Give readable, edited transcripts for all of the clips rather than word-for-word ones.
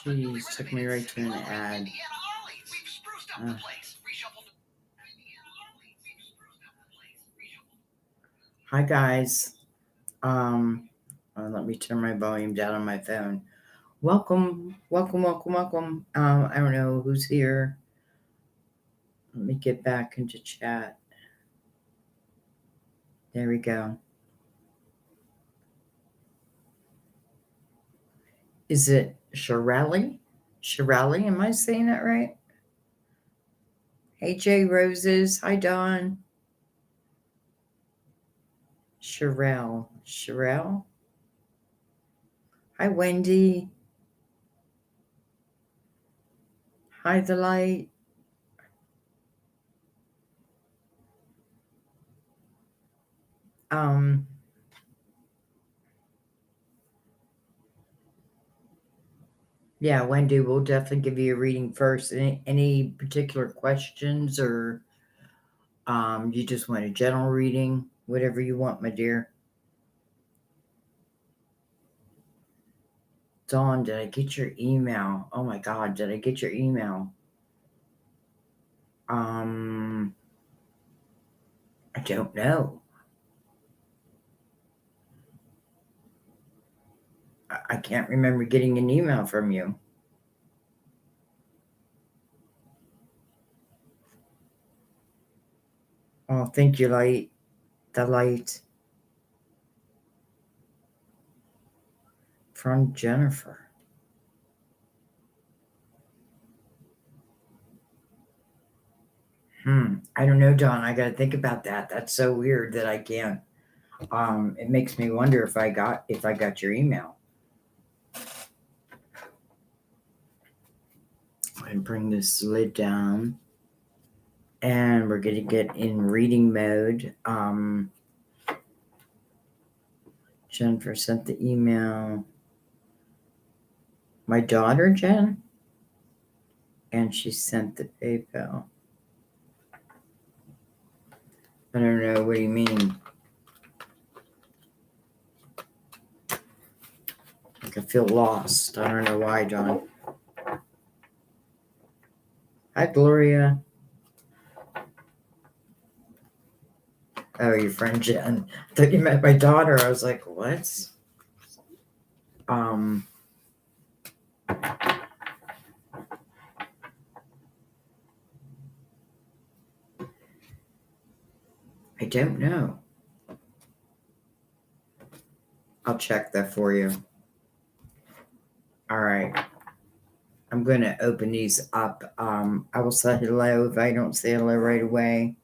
Jeez, took me right to an ad. Hi guys. Let me turn my volume down on my phone. Welcome. I don't know who's here. Let me get back into chat. There we go. Is it Shirley? Shirley, am I saying that right? Hey, Jay Roses. Hi, Dawn. Sherelle. Hi, Wendy. Hi, The Light. Yeah, Wendy, we'll definitely give you a reading first. Any particular questions, or you just want a general reading? Whatever you want, my dear. Dawn, did I get your email? Oh my God, did I get your email? I don't know. I can't remember getting an email from you. Oh, thank you, Light. The Light. From Jennifer. I don't know, Dawn. I got to think about that. That's so weird that I can't. It makes me wonder if I got your email. And bring this lid down, and we're going to get in reading mode. Jennifer sent the email. My daughter, Jen, and she sent the PayPal. I don't know. What do you mean? Like I feel lost. I don't know why, John. Hi, Gloria. Oh, your friend Jen. I thought you met my daughter. I was like, what? I don't know. I'll check that for you. All right. I'm going to open these up. I will say hello if I don't say hello right away.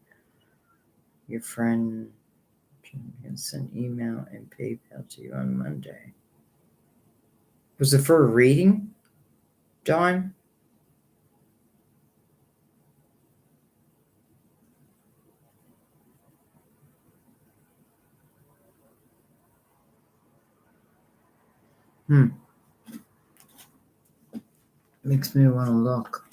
Your friend can send email and PayPal to you on Monday. Was it for a reading, Dawn? Makes me want to look.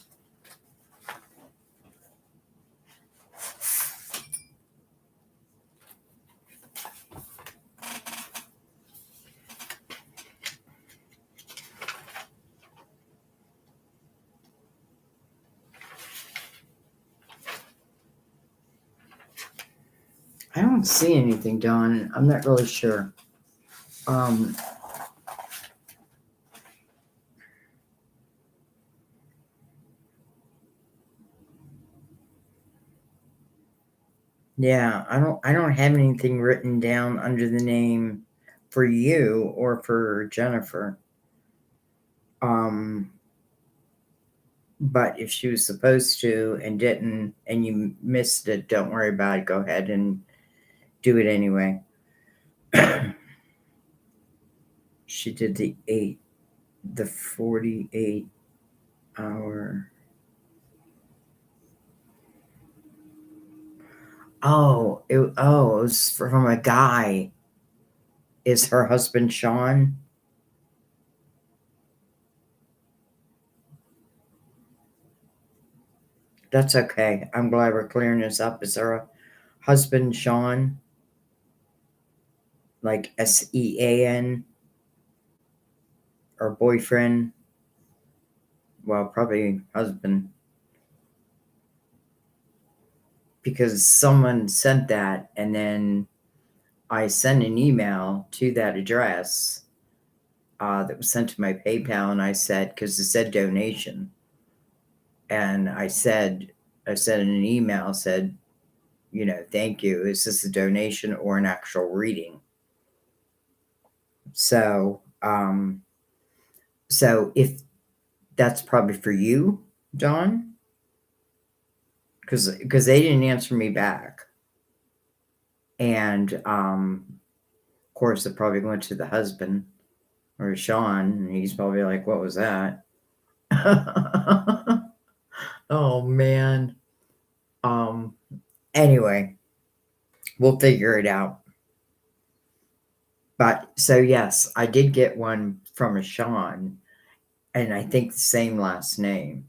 I don't see anything, Dawn. I'm not really sure. Yeah, I don't have anything written down under the name for you or for Jennifer. But if she was supposed to and didn't, and you missed it, don't worry about it. Go ahead and do it anyway. She did the 48 hour. Oh, it was from a guy. Is her husband Sean? That's okay. I'm glad we're clearing this up. Is her husband Sean? Like SEAN? or boyfriend. Well, probably husband. Because someone sent that, and then I sent an email to that address that was sent to my PayPal, and I said, because it said donation, and I said in an email, said, thank you. Is this a donation or an actual reading? So, so if that's probably for you, Dawn, because they didn't answer me back, and of course it probably went to the husband or Sean, and he's probably like, "What was that?" Oh man. Anyway, we'll figure it out. But so yes, I did get one from a Sean, and I think the same last name.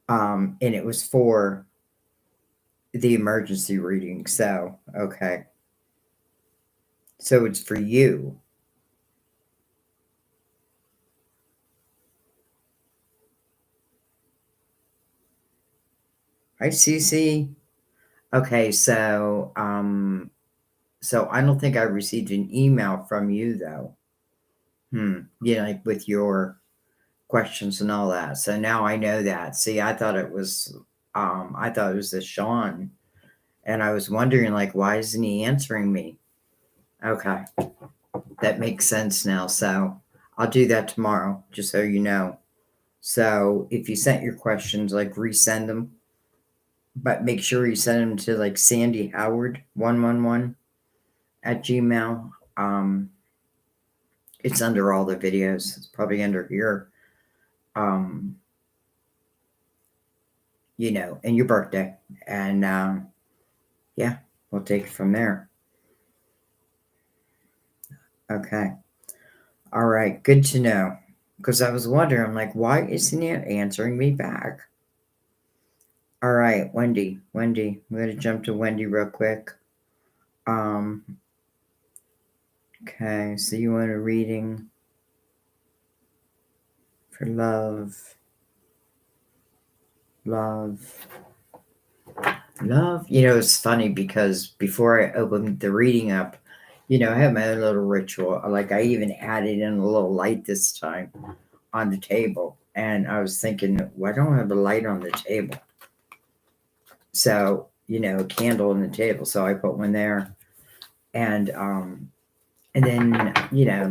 And it was for the emergency reading. So, okay. So it's for you. Hi, CeCe. Okay, so I don't think I received an email from you though. Like with your questions and all that. So now I know that. See, I thought it was a Sean, and I was wondering like, why isn't he answering me? Okay, that makes sense now. So I'll do that tomorrow, just so you know. So if you sent your questions, like resend them, but make sure you send them to like Sandy Howard 111 at Gmail. It's under all the videos. It's probably under here. And your birthday. And yeah, we'll take it from there. Okay. All right. Good to know. Because I was wondering, I'm like, why isn't it answering me back? All right, Wendy. I'm going to jump to Wendy real quick. Okay, so you want a reading for love. It's funny because before I opened the reading up, I have my own little ritual. Like I even added in a little light this time on the table. And I was thinking, why don't I have a light on the table? So, a candle on the table. So I put one there. And then,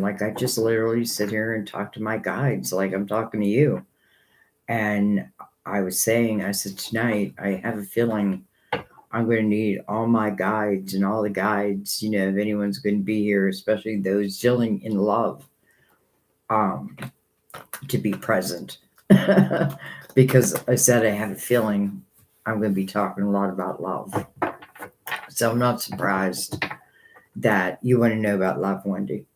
like I just literally sit here and talk to my guides like I'm talking to you. And I said, tonight I have a feeling I'm going to need all my guides and all the guides, if anyone's going to be here, especially those dealing in love, to be present. Because I said I have a feeling I'm going to be talking a lot about love. So I'm not surprised that you want to know about love, Wendy.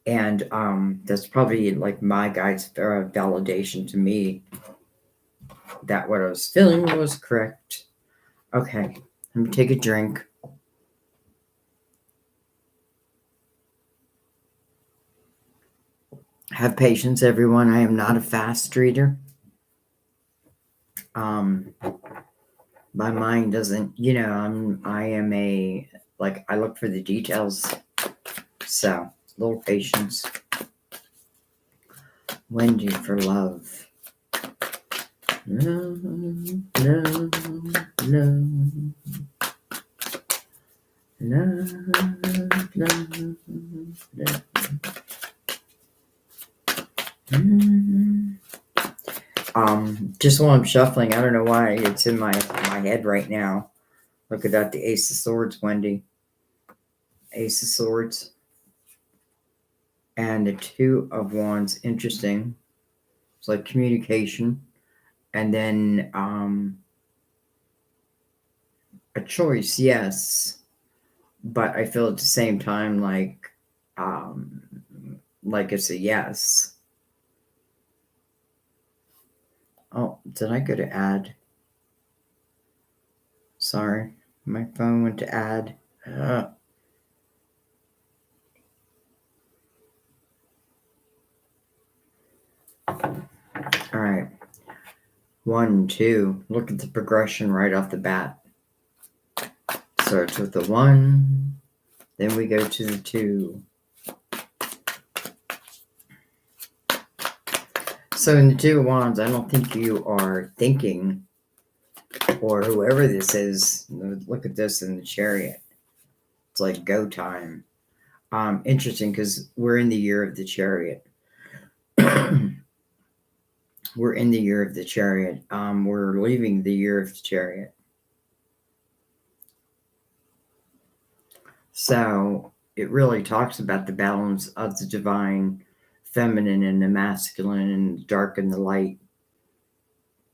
And that's probably like my guide's validation to me that what I was feeling was correct. Okay, let me take a drink. Have patience, everyone. I am not a fast reader. My mind doesn't, I am I look for the details. So, a little patience. Wendy for love. Love, love, love. Love, love, love. Just while I'm shuffling, I don't know why it's in my head right now. Look at that, the Ace of Swords, Wendy. Ace of Swords. And the Two of Wands, interesting. It's like communication. And then a choice, yes. But I feel at the same time like it's a yes. Oh, did I go to add? Sorry, my phone went to add. All right. 1, 2. Look at the progression right off the bat. Starts with the 1. Then we go to the 2. So in the 2 of Wands, I don't think you are thinking, or whoever this is, look at this in the Chariot. It's like go time. Interesting, because we're in the year of the Chariot. We're in the year of the Chariot. We're leaving the year of the Chariot. So it really talks about the balance of the divine feminine and the masculine and the dark and the light,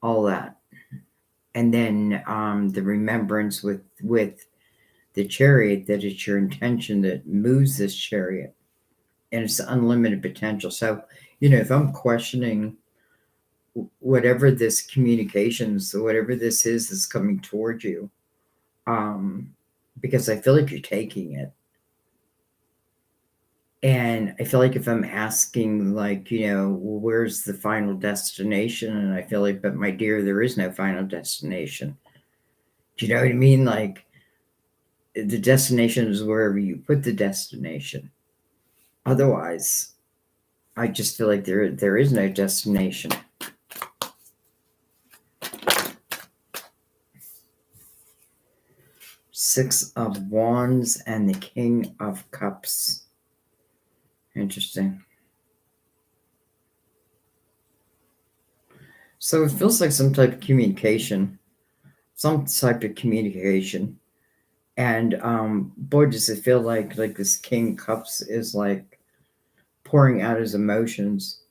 all that. And then the remembrance with the Chariot, that it's your intention that moves this Chariot, and it's unlimited potential. So, if I'm questioning whatever this communications, whatever this is that's coming toward you, because I feel like you're taking it. And I feel like if I'm asking, like, where's the final destination? And I feel like, but my dear, there is no final destination. Do you know what I mean? Like, the destination is wherever you put the destination. Otherwise, I just feel like there is no destination. Six of Wands and the King of Cups. Interesting. So it feels like some type of communication. And boy, does it feel like this King of Cups is like pouring out his emotions,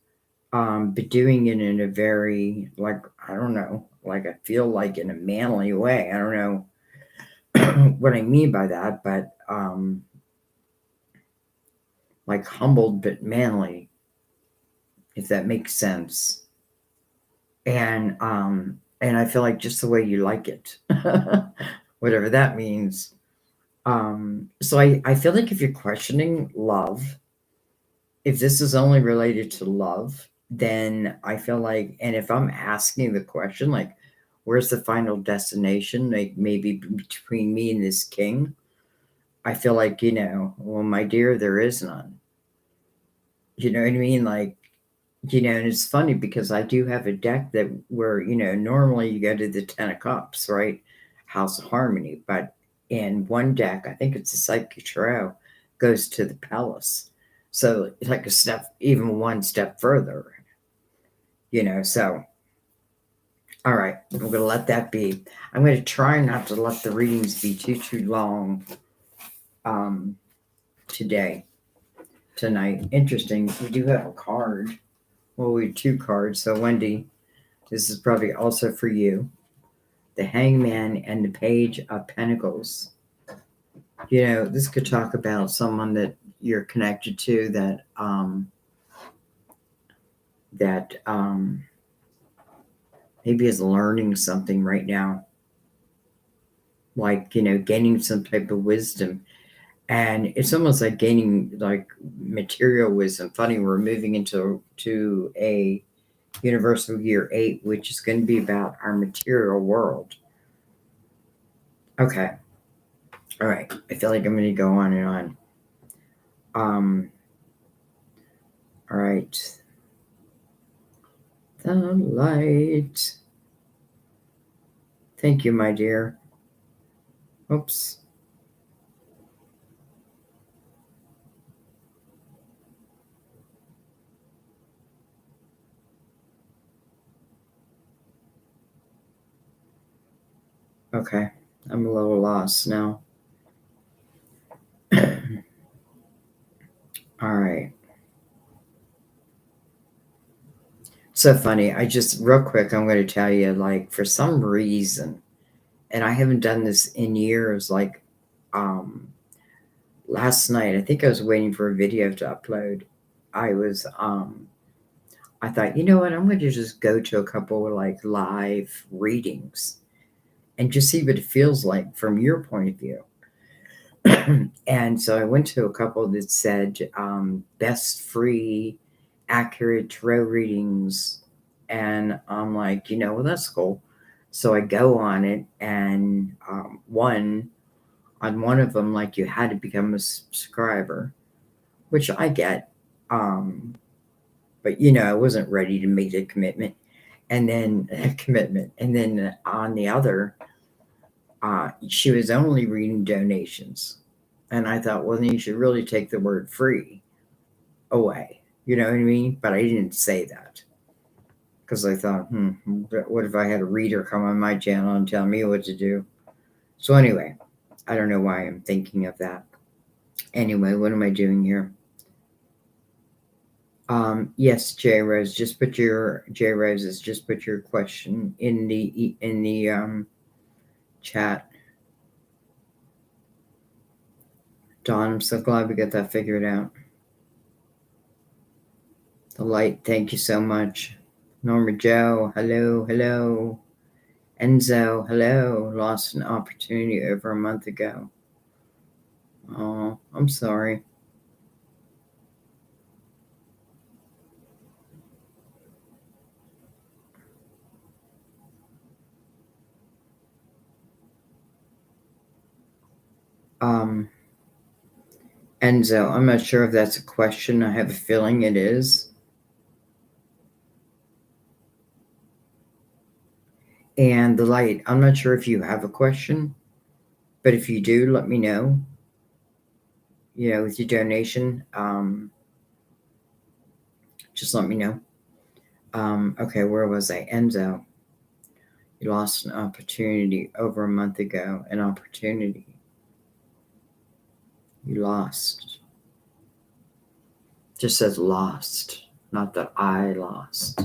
but doing it in a very, like, I don't know, like I feel like in a manly way. I don't know what I mean by that, but like humbled but manly, if that makes sense. And I feel like just the way you like it, whatever that means. So I feel like if you're questioning love, if this is only related to love, then I feel like, and if I'm asking the question, like, where's the final destination? Like maybe between me and this king, I feel like, well, my dear, there is none. You know what I mean? Like, and it's funny because I do have a deck that where, normally you go to the 10 of Cups, right? House of Harmony. But in one deck, I think it's a Psychic Tarot, goes to the Palace. So it's like even one step further, so. All right, we're going to let that be. I'm going to try not to let the readings be too long tonight. Interesting. We do have a card. Well, we have 2 cards. So, Wendy, this is probably also for you. The Hangman and the Page of Pentacles. This could talk about someone that you're connected to that maybe is learning something right now. Like, gaining some type of wisdom. And it's almost like gaining like material wisdom. Funny, we're moving into a universal year 8, which is going to be about our material world. Okay. All right. I feel like I'm going to go on and on. All right. The light. Thank you, my dear. Oops. Okay. I'm a little lost now. All right. So funny. Real quick, I'm going to tell you, like, for some reason, and I haven't done this in years, like, last night, I think I was waiting for a video to upload. I thought, you know what, I'm going to just go to a couple of like live readings and just see what it feels like from your point of view. And so I went to a couple that said best free accurate tarot readings and I'm like, well, that's cool. So I go on it, and on one of them, like, you had to become a subscriber, which I get. But I wasn't ready to make the commitment. And then on the other, she was only reading donations. And I thought, well, then you should really take the word free away. You know what I mean? But I didn't say that because I thought, what if I had a reader come on my channel and tell me what to do? So anyway, I don't know why I'm thinking of that. Anyway, what am I doing here? Yes, J Rose, just put your question in the chat. Dawn, I'm so glad we got that figured out. The light, thank you so much. Norma Joe, hello. Enzo, hello. Lost an opportunity over a month ago. Oh, I'm sorry. Enzo, I'm not sure if that's a question. I have a feeling it is. And the light, I'm not sure if you have a question, but if you do, let me know. With your donation, just let me know. Okay, where was I? Enzo, you lost an opportunity over a month ago. An opportunity. You lost. Just says lost, not that I lost.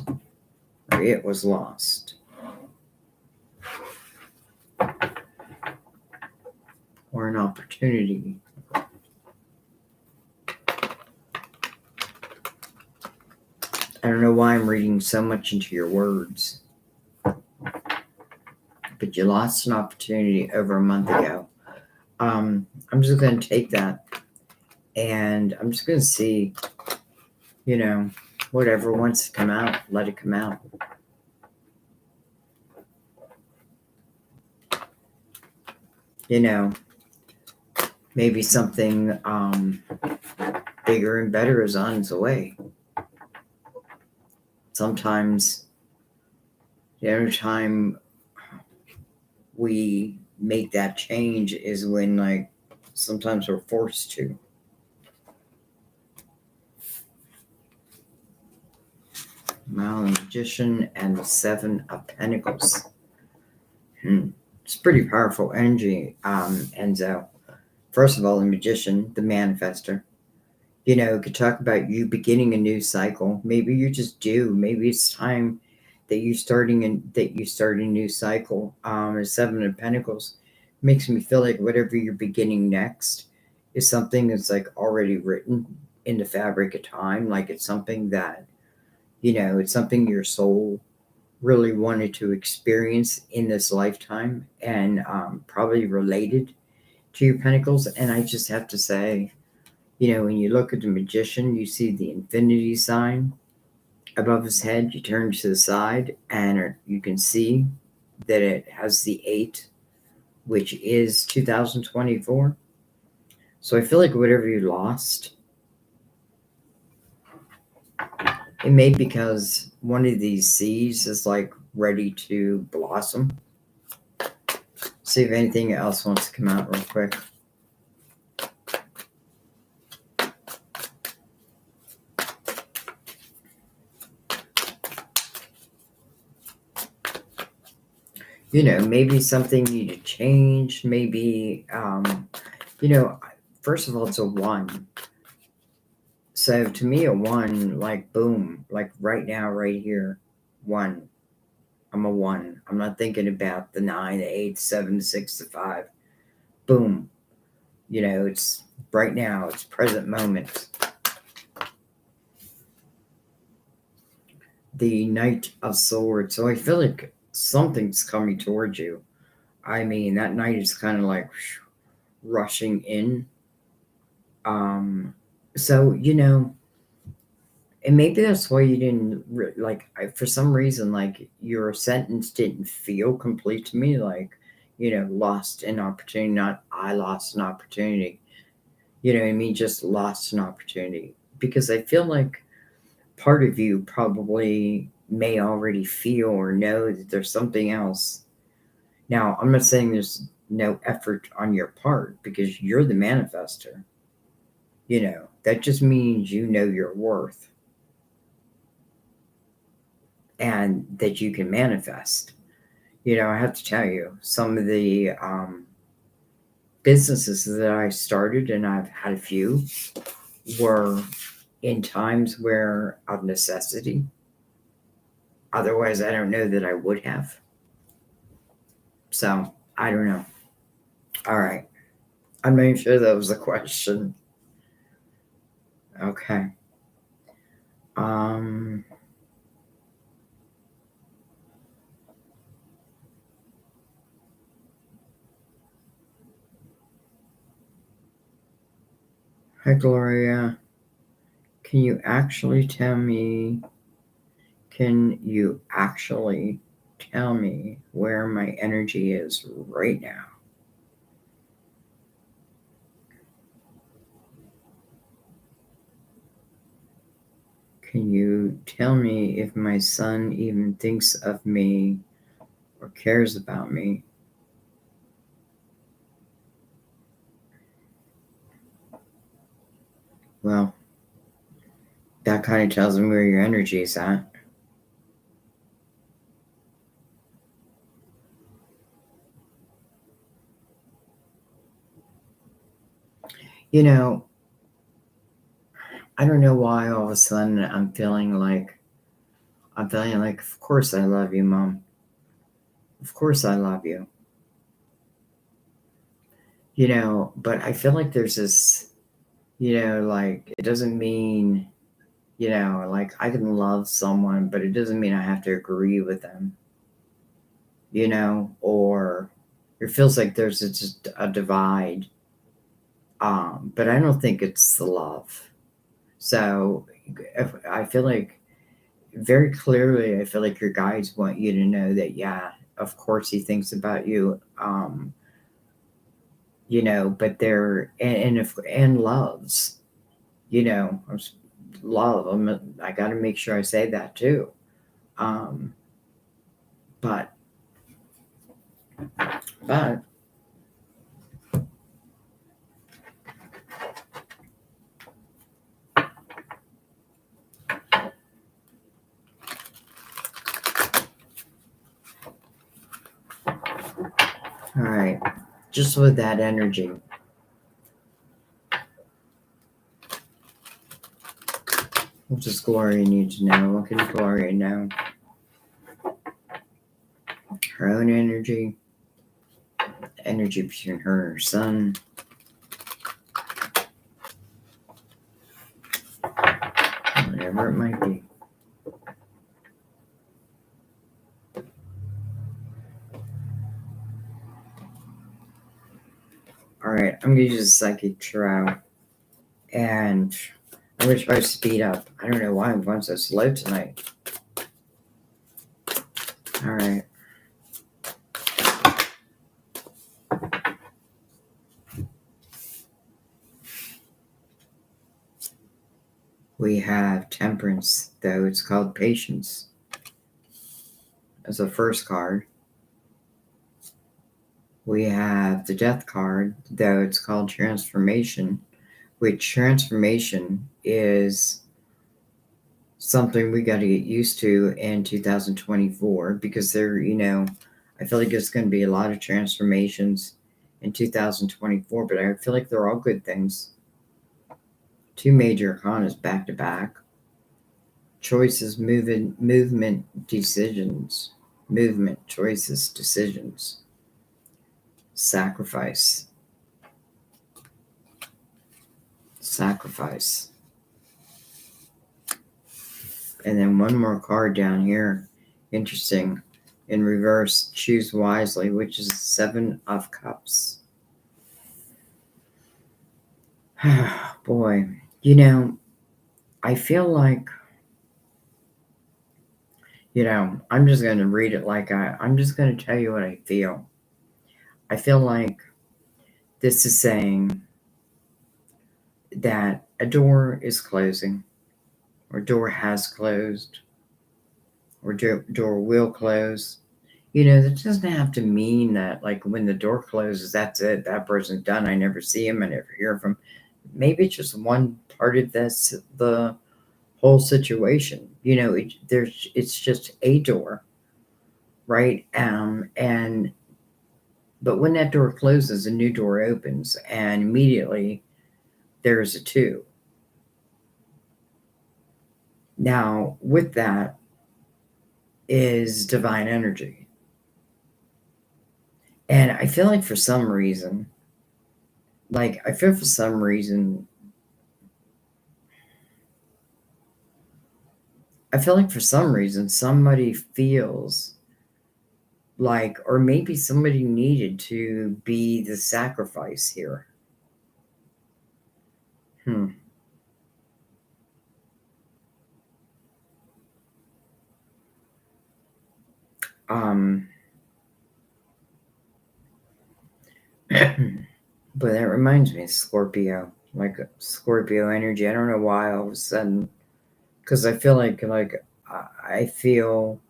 Or it was lost. Or an opportunity. I don't know why I'm reading so much into your words. But you lost an opportunity over a month ago. I'm just going to take that. And I'm just going to see, whatever wants to come out, let it come out. Maybe something bigger and better is on its way. Sometimes the only time we make that change is when, sometimes we're forced to. Well, the Magician and the Seven of Pentacles. It's pretty powerful energy, Enzo. First of all, the Magician, the manifester. Could talk about you beginning a new cycle. Maybe you just do. Maybe it's time that you start a new cycle. The Seven of Pentacles makes me feel like whatever you're beginning next is something that's already written in the fabric of time. Like it's something that, it's something your soul really wanted to experience in this lifetime, and probably related to your pentacles. And I just have to say, when you look at the Magician, you see the infinity sign above his head. You turn to the side and you can see that it has the 8, which is 2024. So I feel like whatever you lost, it may be because one of these seeds is ready to blossom. See if anything else wants to come out real quick. Maybe something needed to change. Maybe, first of all, it's a 1. So to me, a 1, boom, right now, right here, 1. I'm a 1. I'm not thinking about the 9, the 8, the 7, the 6, the 5. Boom. It's right now. It's present moment. The Knight of Swords. So I feel like something's coming towards you. I mean, that knight is kind of rushing in. So, And maybe that's why you didn't, for some reason, like, your sentence didn't feel complete to me. Like, lost an opportunity, not I lost an opportunity. You know what I mean? Just lost an opportunity. Because I feel like part of you probably may already feel or know that there's something else. Now, I'm not saying there's no effort on your part, because you're the manifester. That just means you know your worth and that you can manifest. I have to tell you, some of the businesses that I started, and I've had a few, were in times where of necessity. Otherwise, I don't know that I would have. So, I don't know. All right. I'm not even sure that was a question. Okay. Hi, Gloria. Can you actually tell me where my energy is right now? Can you tell me if my son even thinks of me or cares about me? Well, that kind of tells me where your energy is at. I don't know why all of a sudden I'm feeling like, of course I love you, Mom. Of course I love you. But I feel like there's this, it doesn't mean, like, I can love someone, but it doesn't mean I have to agree with them, or it feels like there's just a divide. But I don't think it's the love. So I feel like very clearly, I feel like your guides want you to know that, yeah, of course he thinks about you, but they're, and loves, love. I got to make sure I say that too. But all right, just with that energy. What does Gloria need to know? What can Gloria know? Her own energy, energy between her and her son. Whatever it might be. All right, I'm going to use a psychic tarot. And I'm going to try to speed up. I don't know why I'm going so slow tonight. All right. We have Temperance, though it's called Patience, as the first card. We have the Death card, though it's called Transformation, which transformation is something we got to get used to in 2024, because there, I feel like there's going to be a lot of transformations in 2024, but I feel like they're all good things. Two major arcanas back to back. Choices, movement, decisions. Movement, choices, decisions. Sacrifice. Sacrifice. And then one more card down here. Interesting. In reverse, choose wisely, which is 7 of Cups. Boy, I feel like You know, I'm just going to read it like I'm just going to tell you what I feel. I feel like this is saying that a door is closing, or door has closed, or door will close. You know, that doesn't have to mean that, like, when the door closes, that's it. That person's done. I never see him. I never hear from him. Maybe it's just one part of this, the whole situation. You know, it's just a door, right? But when that door closes, a new door opens, and immediately there's a two. Now, with that is divine energy. And I feel like for some reason, somebody feels like, or maybe somebody needed to be the sacrifice here. But that reminds me of Scorpio, like Scorpio energy. I don't know why all of a sudden, because I feel like I feel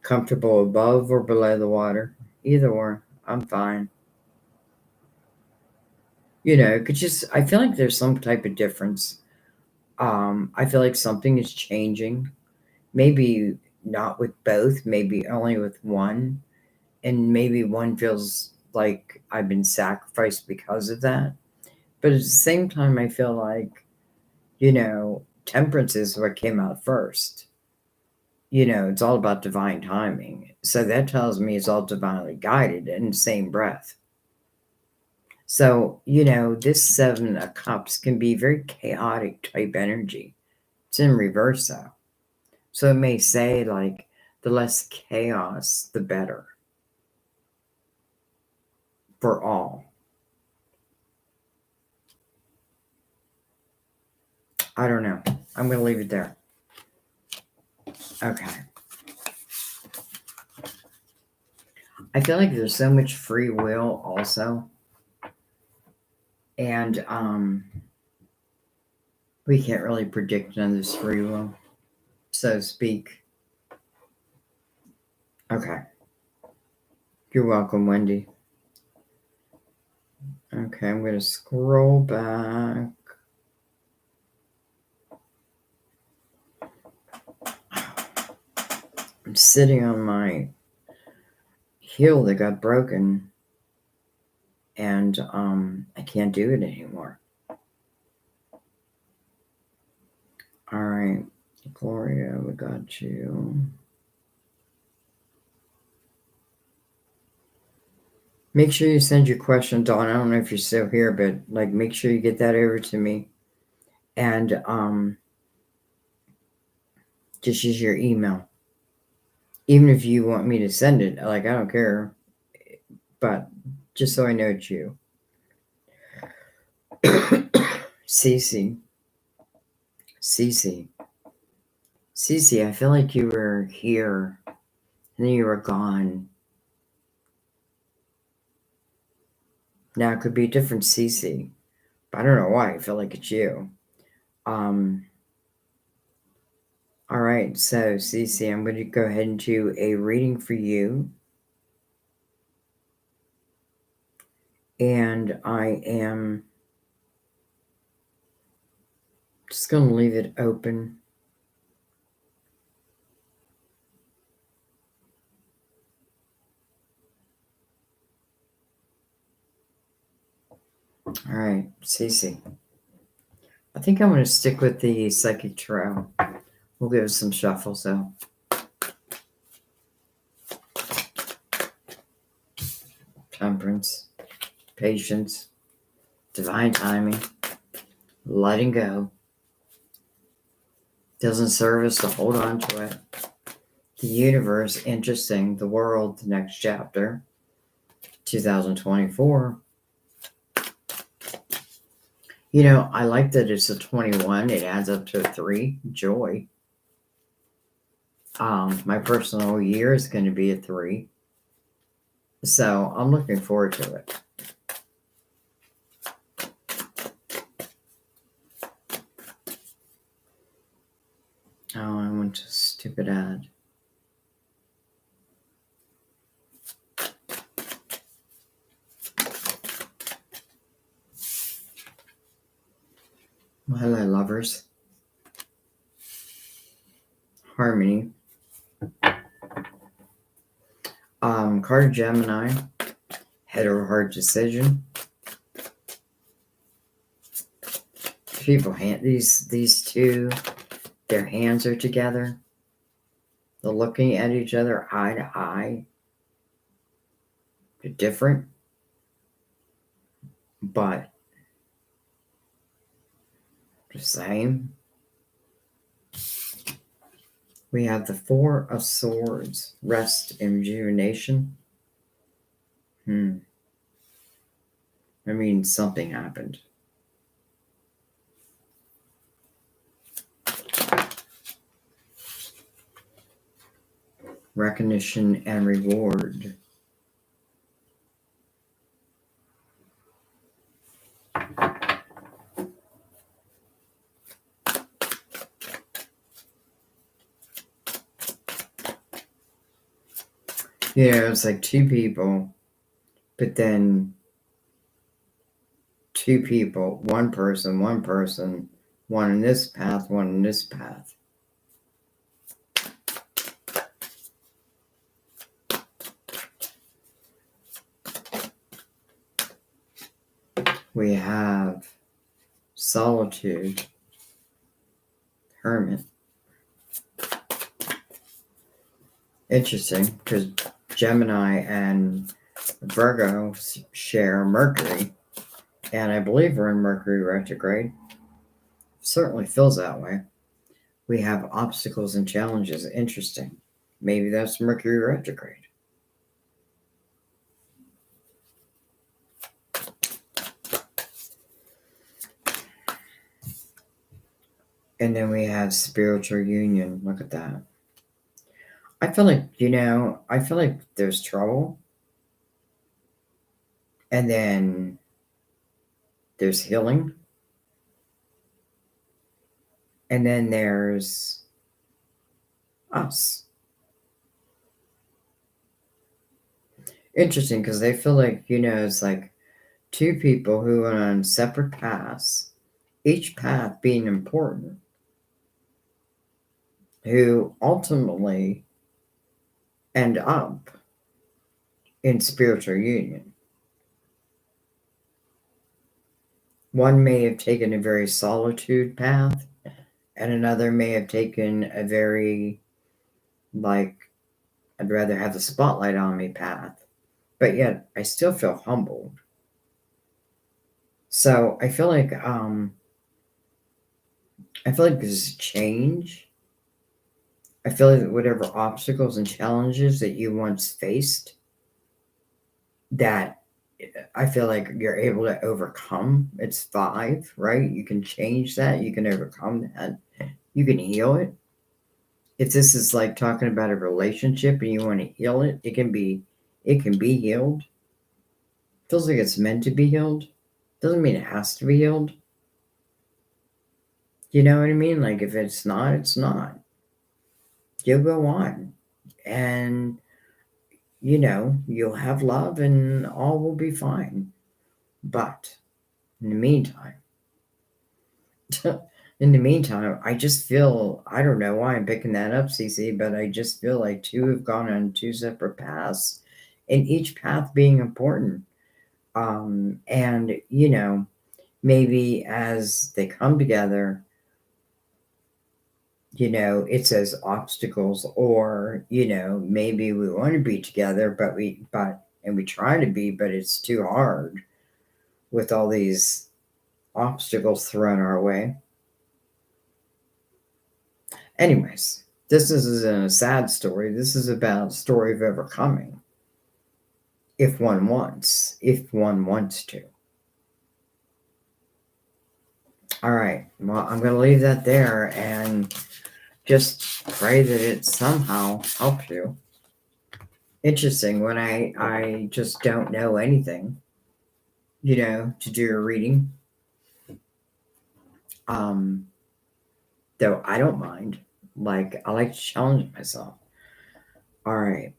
comfortable above or below the water. Either or, I'm fine. You know, I feel like there's some type of difference. I feel like something is changing. Maybe not with both, maybe only with one. And maybe one feels like I've been sacrificed because of that. But at the same time, I feel like, you know, temperance is what came out first. You know, it's all about divine timing. So that tells me it's all divinely guided in the same breath. So, you know, this Seven of Cups can be very chaotic type energy. It's in reverse, though. So it may say, like, the less chaos, the better for all. I don't know. I'm going to leave it there. Okay. I feel like there's so much free will also. And we can't really predict another's free will, so to speak. Okay. You're welcome, Wendy. Okay, I'm going to scroll back. I'm sitting on my heel that got broken, and I can't do it anymore. All right, Gloria, we got you. Make sure you send your question, Dawn. I don't know if you're still here, but like, make sure you get that over to me, and just use your email. Even if you want me to send it, like, I don't care, but just so I know it's you. CeCe, I feel like you were here and then you were gone. Now it could be a different CeCe, but I don't know why. I feel like it's you. All right, so CeCe, I'm going to go ahead and do a reading for you. And I am just going to leave it open. All right, CeCe. I think I'm going to stick with the Psychic Tarot. We'll give it some shuffle, so. Temperance, patience, divine timing, letting go. Doesn't serve us to hold on to it. The universe, interesting. The world, the next chapter, 2024. You know, I like that it's a 21. It adds up to a 3. Joy. My personal year is going to be a 3. So I'm looking forward to it. Oh, I went to stupid ad. Well, hello, lovers. Harmony. Card Gemini. Head or heart decision. People these two, their hands are together. They're looking at each other eye to eye. They're different, but the same. We have the 4 of Swords, rest and rejuvenation. I mean, something happened. Recognition and reward. Yeah, it's like 2 people, but then 2 people, one person, one in this path, one in this path. We have solitude, hermit. Interesting, because Gemini and Virgo share Mercury, and I believe we're in Mercury retrograde. Certainly feels that way. We have obstacles and challenges. Interesting. Maybe that's Mercury retrograde. And then we have spiritual union. Look at that. I feel like, there's trouble. And then there's healing. And then there's us. Interesting, because they feel like, it's like 2 people who went on separate paths, each path being important, who ultimately end up in spiritual union. One may have taken a very solitude path, and another may have taken a very, like, I'd rather have the spotlight on me path. But yet, I still feel humbled. So I feel like there's change. I feel like whatever obstacles and challenges that you once faced, that I feel like you're able to overcome. It's 5, right? You can change that. You can overcome that. You can heal it. If this is like talking about a relationship and you want to heal it, it can be healed. Feels like it's meant to be healed. Doesn't mean it has to be healed. You know what I mean? Like, if it's not, it's not. You'll go on. And, you'll have love and all will be fine. But in the meantime, I just feel, I don't know why I'm picking that up, CeCe, but I just feel like 2 have gone on 2 separate paths, and each path being important. And, maybe as they come together, it says obstacles, or, maybe we want to be together, but we try to be, but it's too hard with all these obstacles thrown our way. Anyways, this isn't a sad story. This is about a story of overcoming. If one wants to. All right. Well, I'm going to leave that there. And just pray that it somehow helps you. Interesting when I just don't know anything, to do a reading. Though I don't mind. Like, I like to challenge myself. All right.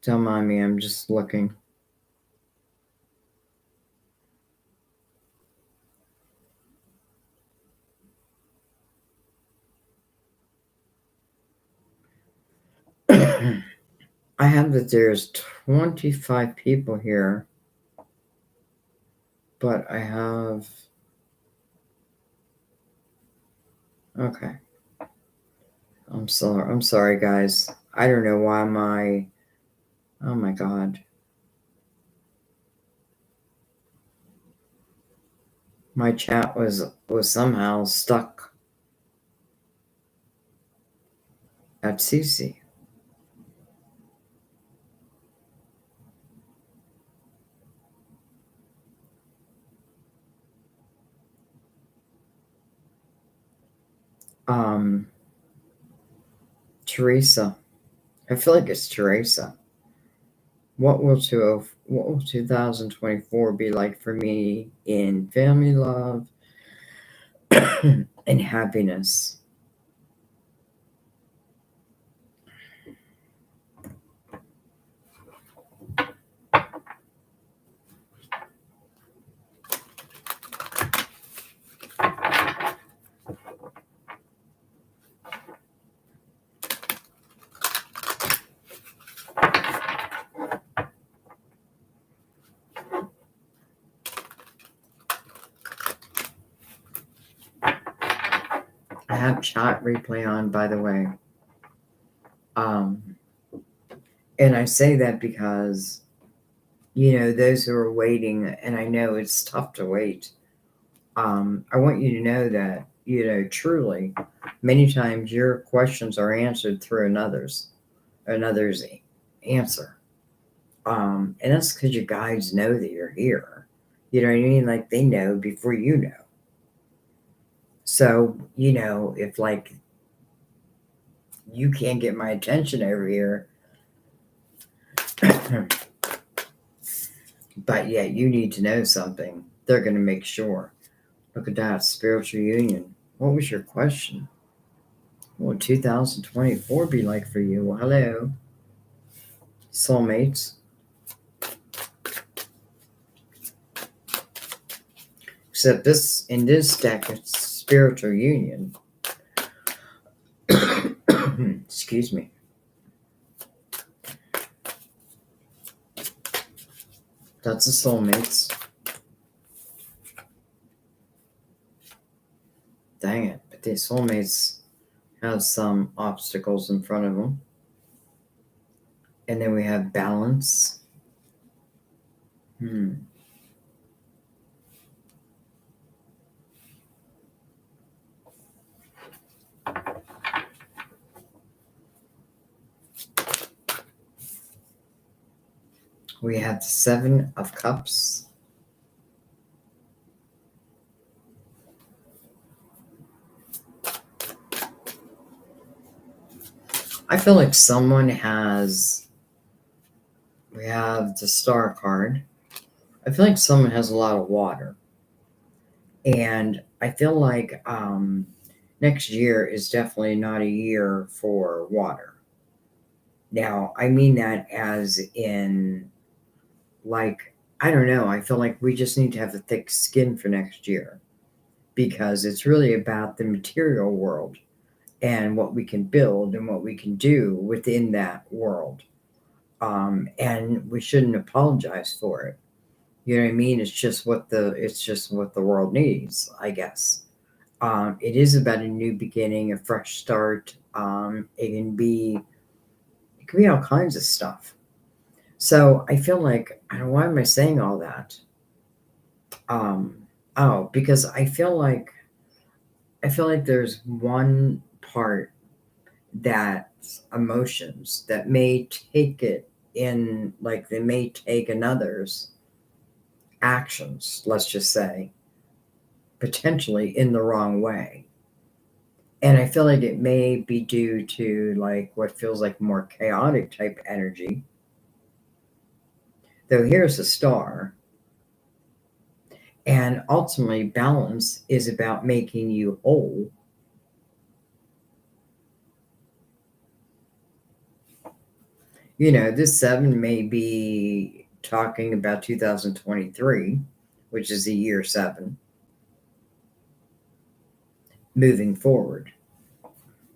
Don't mind me, I'm just looking. I have that there's 25 people here, but I have. Okay. I'm sorry, guys. I don't know why oh my God. My chat was somehow stuck at CeCe. Teresa. I feel like it's Teresa. What will 2024 be like for me in family love and happiness? I have chat replay on, by the way. And I say that because, those who are waiting, and I know it's tough to wait. I want you to know that, truly, many times your questions are answered through another's answer. And that's because your guides know that you're here. You know what I mean? Like, they know before you know. So, if like you can't get my attention over here, but yet you need to know something, they're going to make sure. Look at that, spiritual union. What was your question? What will 2024 be like for you? Well, hello, soulmates. Except in this deck, it's spiritual union. Excuse me. That's the soulmates. Dang it, but the soulmates have some obstacles in front of them. And then we have balance. We have the 7 of Cups. I feel like someone we have the Star card. I feel like someone has a lot of water. And I feel like next year is definitely not a year for water. Now, I mean that as in, like, I don't know. I feel like we just need to have a thick skin for next year because it's really about the material world and what we can build and what we can do within that world. And we shouldn't apologize for it. You know what I mean? It's just what the world needs, I guess. It is about a new beginning, a fresh start. It can be all kinds of stuff. So I feel like, I don't know, why am I saying all that? Because I feel like I feel like there's one part that's emotions that may take it in, like they may take another's actions, let's just say, potentially in the wrong way. And I feel like it may be due to like what feels like more chaotic type energy. Though here's a star. And ultimately, balance is about making you whole. You know, this 7 may be talking about 2023, which is the year 7, moving forward.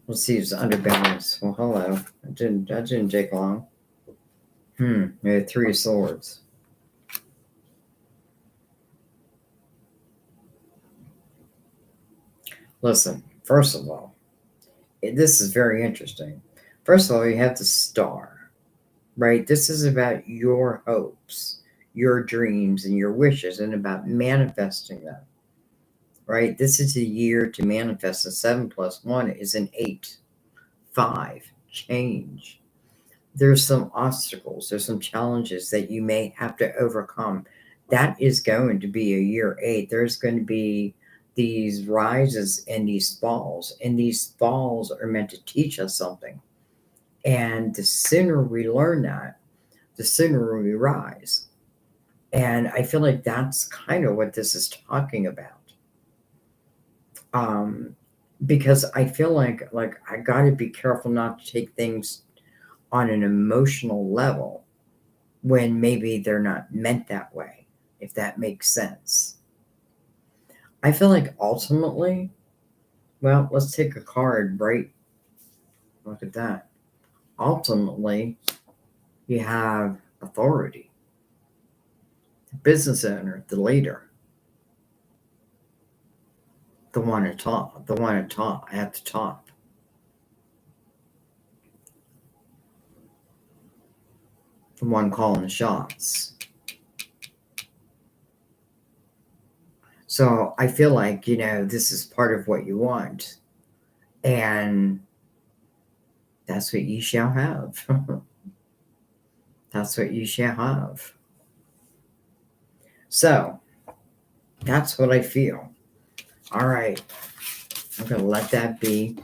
Let's see if it's under balance. Well, hello. That didn't take long. We had 3 of Swords. Listen, first of all, this is very interesting. First of all, you have the star, right? This is about your hopes, your dreams, and your wishes, and about manifesting them, right? This is a year to manifest. A 7 plus 1 is an 8. 5, change. There's some obstacles, there's some challenges that you may have to overcome. That is going to be a year 8. There's going to be these rises and these falls, and these falls are meant to teach us something. And the sooner we learn that, the sooner we rise. And I feel like that's kind of what this is talking about. Because I feel like I got to be careful not to take things on an emotional level when maybe they're not meant that way, if that makes sense. I feel like ultimately, well, let's take a card, right? Look at that. Ultimately, you have authority, the business owner, the leader, the one at top, at the top. The one calling the shots. So I feel like, this is part of what you want. And that's what you shall have. That's what you shall have. So that's what I feel. All right. I'm going to let that be.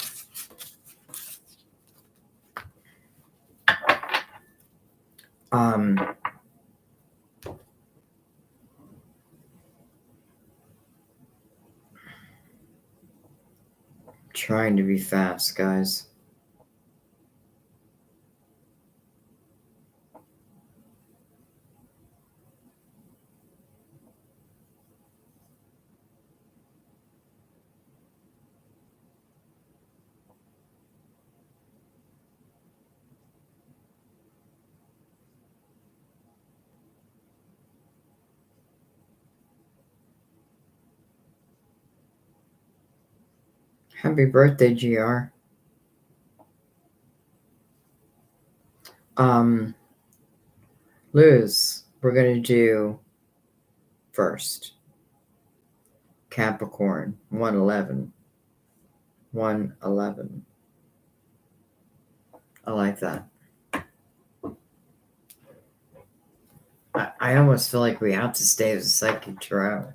Trying to be fast, guys. Happy birthday, GR. Liz, we're going to do first. Capricorn, 111. 111. I like that. I almost feel like we have to stay as a psychic tarot.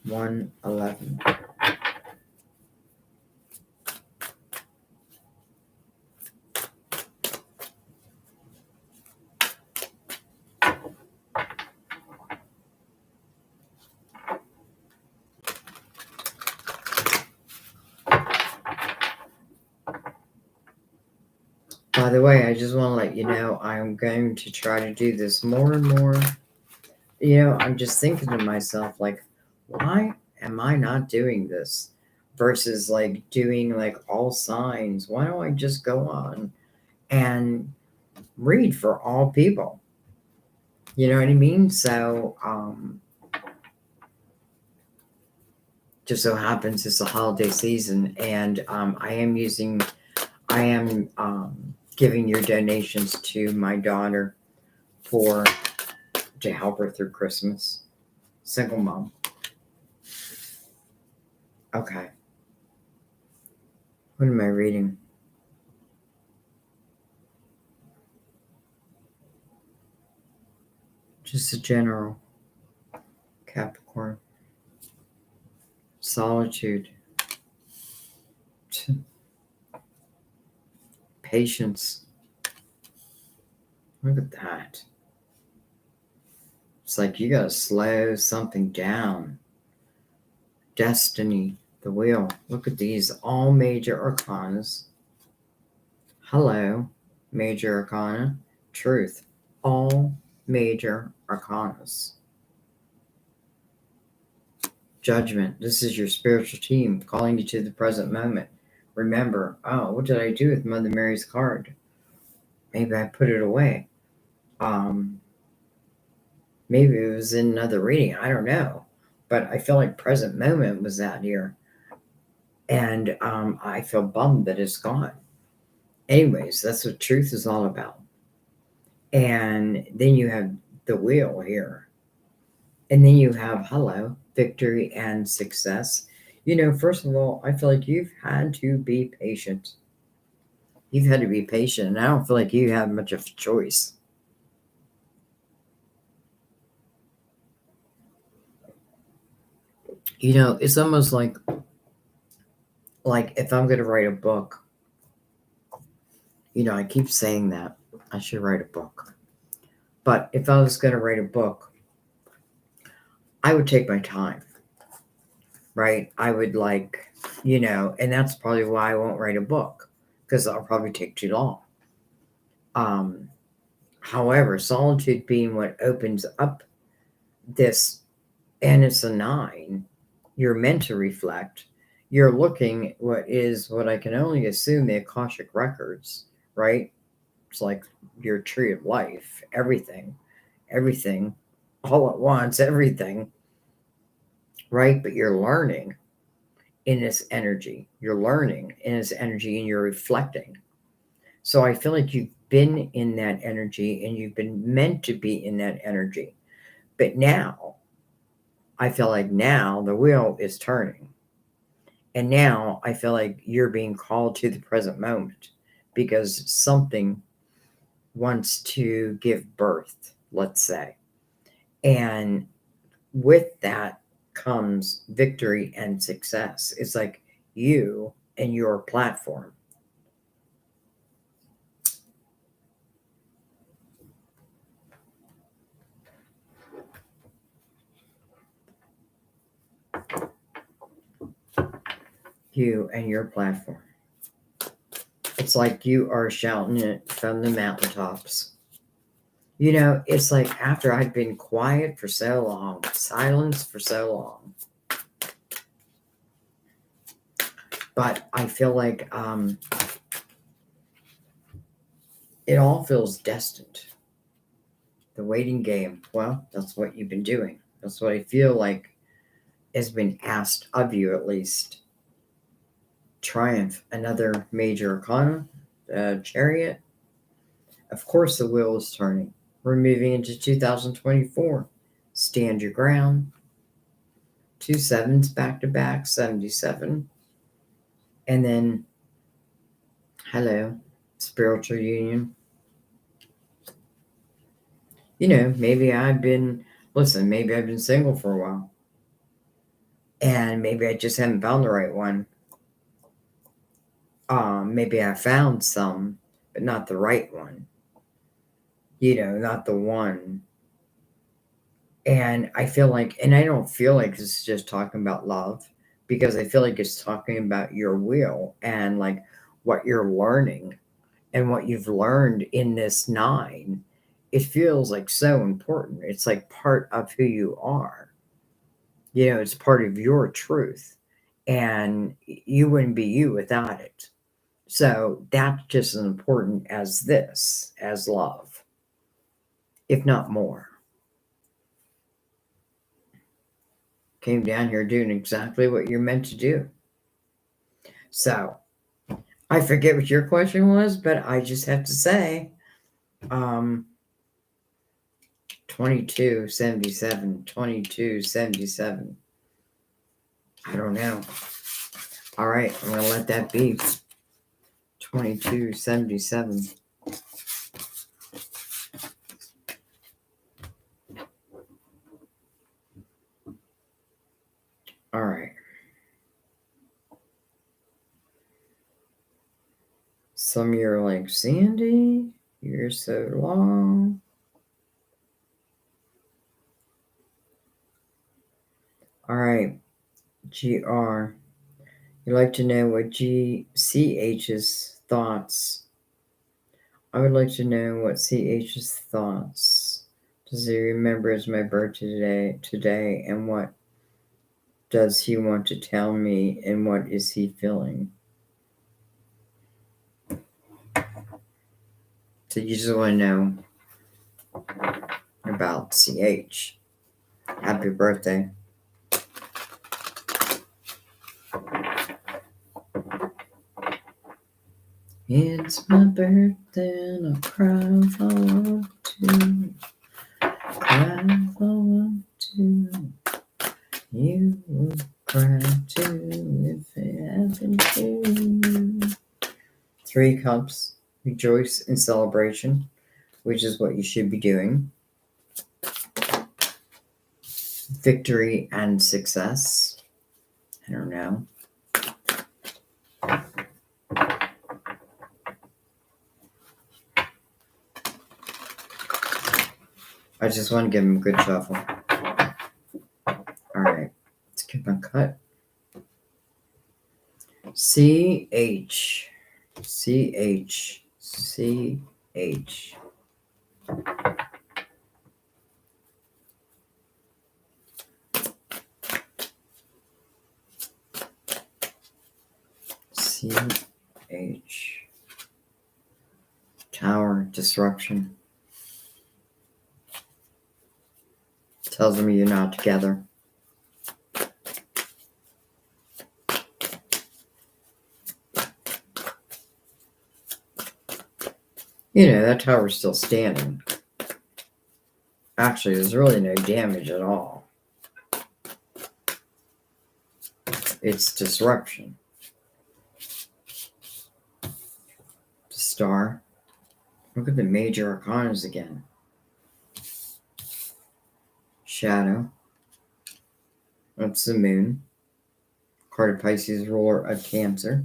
111. By the way, I just want to let you know I'm going to try to do this more and more. I'm just thinking to myself, like, why am I not doing this versus like doing like all signs? Why don't I just go on and read for all people? You know what I mean? So, just so happens it's the holiday season, and I am giving your donations to my daughter to help her through Christmas. Single mom. Okay. What am I reading? Just a general. Capricorn. Solitude. Patience. Look at that. It's like you gotta slow something down. Destiny. The wheel. Look at these. All major arcanas. Hello. Major arcana. Truth. All major arcanas. Judgment. This is your spiritual team calling you to the present moment. Remember, oh, what did I do with Mother Mary's card? Maybe I put it away. Maybe it was in another reading. I don't know. But I feel like present moment was out here. And I feel bummed that it's gone. Anyways, that's what truth is all about. And then you have the wheel here. And then you have, hello, victory and success. You know, first of all, I feel like you've had to be patient. You've had to be patient. And I don't feel like you have much of a choice. You know, it's almost like if I'm going to write a book, you know, I keep saying that I should write a book. But if I was going to write a book, I would take my time, right? I would you know, and that's probably why I won't write a book, because I'll probably take too long. However, solitude being what opens up this, and it's a 9, you're meant to reflect. You're looking what I can only assume the Akashic records, right? It's like your tree of life, everything, all at once, everything, right? But you're learning in this energy. You're learning in this energy and you're reflecting. So I feel like you've been in that energy and you've been meant to be in that energy. But now, I feel like now the wheel is turning. And now I feel like you're being called to the present moment because something wants to give birth, let's say. And with that comes victory and success. It's like you and your platform. You and your platform. It's like you are shouting it from the mountaintops. You know, it's like after I've been quiet for so long, silence for so long. But I feel like it all feels destined. The waiting game. Well, that's what you've been doing. That's what I feel like has been asked of you, at least. Triumph, another major arcana, Chariot. Of course, the wheel is turning. We're moving into 2024. Stand your ground. 2 7s back to back, 77. And then, hello, spiritual union. You know, maybe I've been single for a while. And maybe I just haven't found the right one. Maybe I found some, but not the right one. You know, not the one. And I feel like, and I don't feel like this is just talking about love, because I feel like it's talking about your will and like what you're learning and what you've learned in this 9. It feels like so important. It's like part of who you are. You know, it's part of your truth. And you wouldn't be you without it. So that's just as important as this, as love, if not more. Came down here doing exactly what you're meant to do. So I forget what your question was, but I just have to say 2277. I don't know. All right, I'm going to let that be. 2277. All right. Some of you are like, Sandy, you're so long. All right. GR. You'd like to know what CH's thoughts. I would like to know what CH's thoughts. Does he remember it's my birthday today? And what does he want to tell me? And what is he feeling? So you just want to know about CH. Happy birthday. It's my birthday and I'll cry if I want to. Cry if I want to. You will cry too if it happened to you. 3 cups. Rejoice in celebration, which is what you should be doing. Victory and success. I don't know. I just want to give him a good shuffle. All right. Let's give him a cut. CH. CH. CH. CH. Tower. Disruption. Tells me you're not together. You know, that tower's still standing. Actually, there's really no damage at all. It's disruption. The star. Look at the major arcanas again. Shadow. That's the moon. Card of Pisces, ruler of Cancer.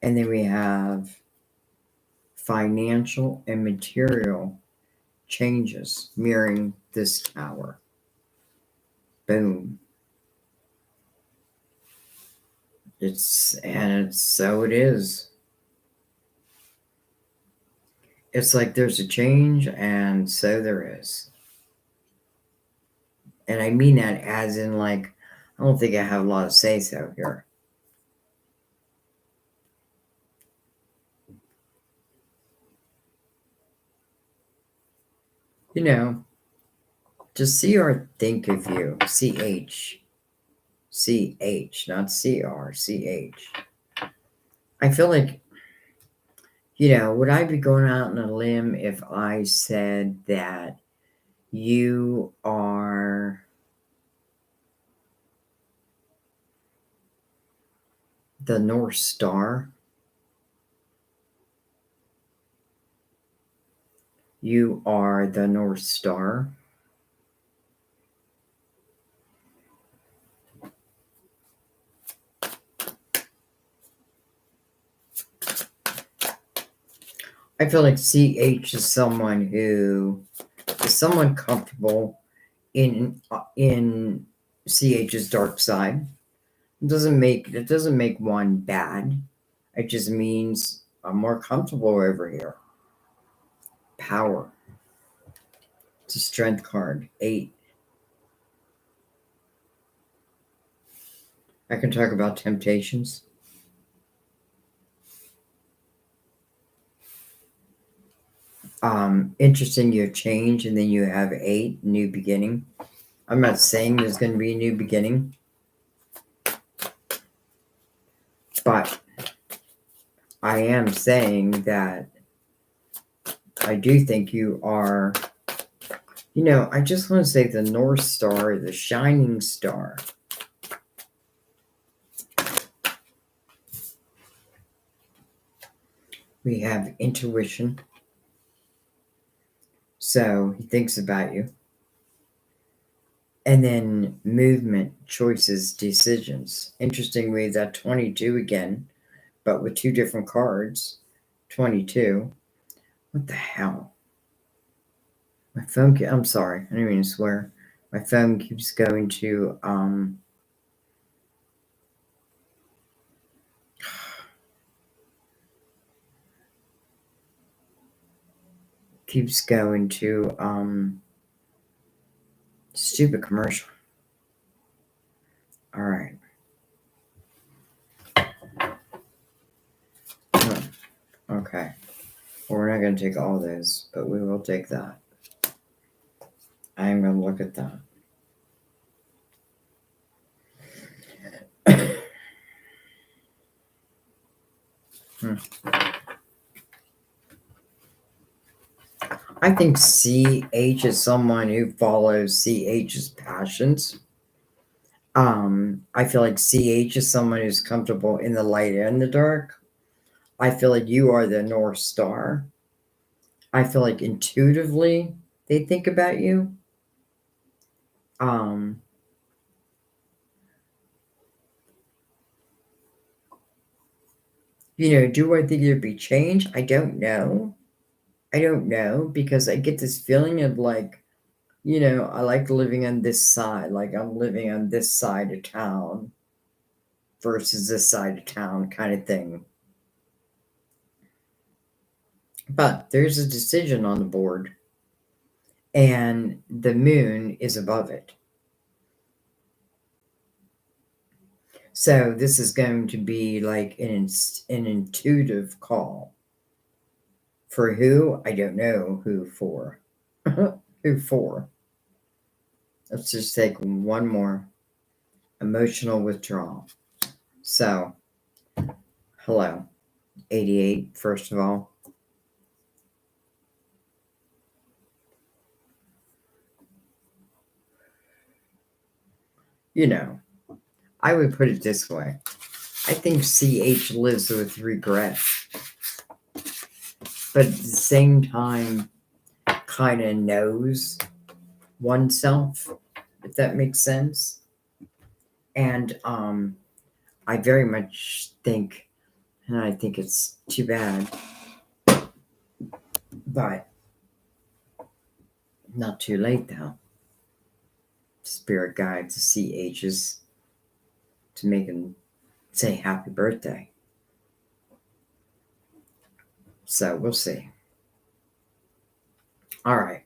And then we have financial and material changes mirroring this tower. Boom. So it is. It's like there's a change, and so there is. And I mean that as in, like, I don't think I have a lot of say-so here. You know, just see or think of you. CH. CH, not CR. CH. I feel like, you know, would I be going out on a limb if I said that you are the North Star? You are the North Star. I feel like CH is someone who is somewhat comfortable in CH's dark side. It doesn't make one bad. It just means I'm more comfortable over here. Power. It's a strength card. 8. I can talk about temptations. Interesting, you have change, and then you have 8, new beginning. I'm not saying there's going to be a new beginning, but I am saying that I do think you are, you know, I just want to say the North Star, the shining star. We have intuition. So he thinks about you. And then movement, choices, decisions. Interestingly, that 22 again, but with two different cards. 22. What the hell? My phone, I'm sorry, I didn't mean to swear. My phone keeps going to, stupid commercial. All right. Oh, okay. Well, we're not going to take all those, but we will take that. I am going to look at that. I think CH is someone who follows CH's passions. I feel like CH is someone who's comfortable in the light and the dark. I feel like you are the North Star. I feel like intuitively they think about you. Do I think there'd be change? I don't know. Because I get this feeling of like, I like living on this side. Like I'm living on this side of town versus this side of town kind of thing. But there's a decision on the board, and the moon is above it. So this is going to be like an intuitive call. For who? I don't know who for. Who for? Let's just take one more. Emotional withdrawal. So, hello. 88, first of all. I would put it this way. I think CH lives with regret. But at the same time, kind of knows oneself, if that makes sense. And I very much think, and I think it's too bad, but not too late though. Spirit guides the CHs to make him say happy birthday. So we'll see. All right.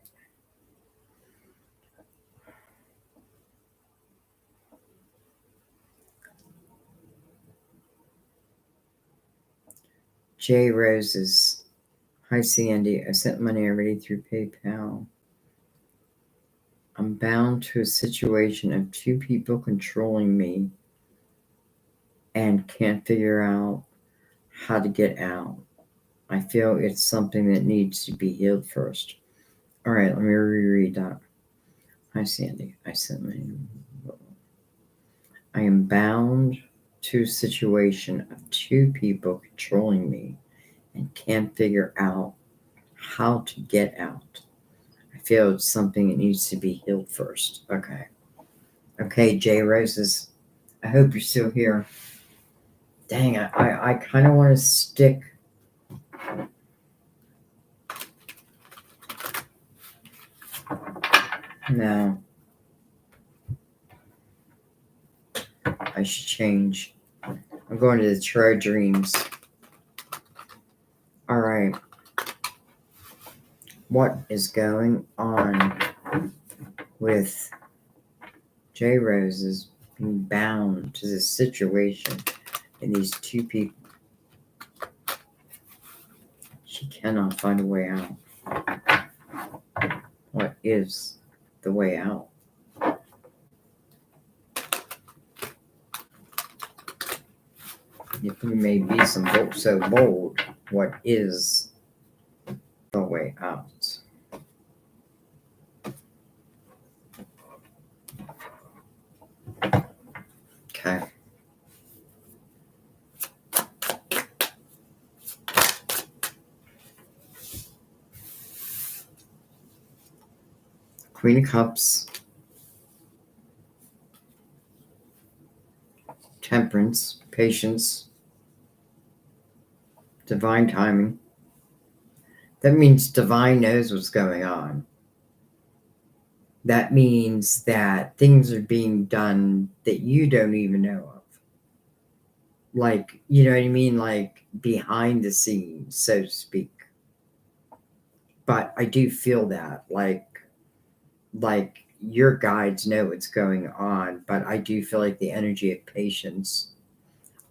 J. Roses. Hi, Sandy. I sent money already through PayPal. I'm bound to a situation of two people controlling me and can't figure out how to get out. I feel it's something that needs to be healed first. All right, let me reread that. Hi, Sandy. I sent money. I am bound to a situation of two people controlling me and can't figure out how to get out. I feel it's something that needs to be healed first. Okay, J. Roses. I hope you're still here. Dang, I kind of want to stick. No. I should change. I'm going to the Tarot Dreams. All right. What is going on with J. Roses being bound to this situation and these two people? She cannot find a way out. What is the way out? If you may be so bold, what is the way out? Okay. Queen of Cups, Temperance, Patience, Divine Timing. That means Divine knows what's going on. That means that things are being done that you don't even know of. Like, you know what I mean? Like behind the scenes, so to speak. But I do feel that, like your guides know what's going on, but I do feel like the energy of patience.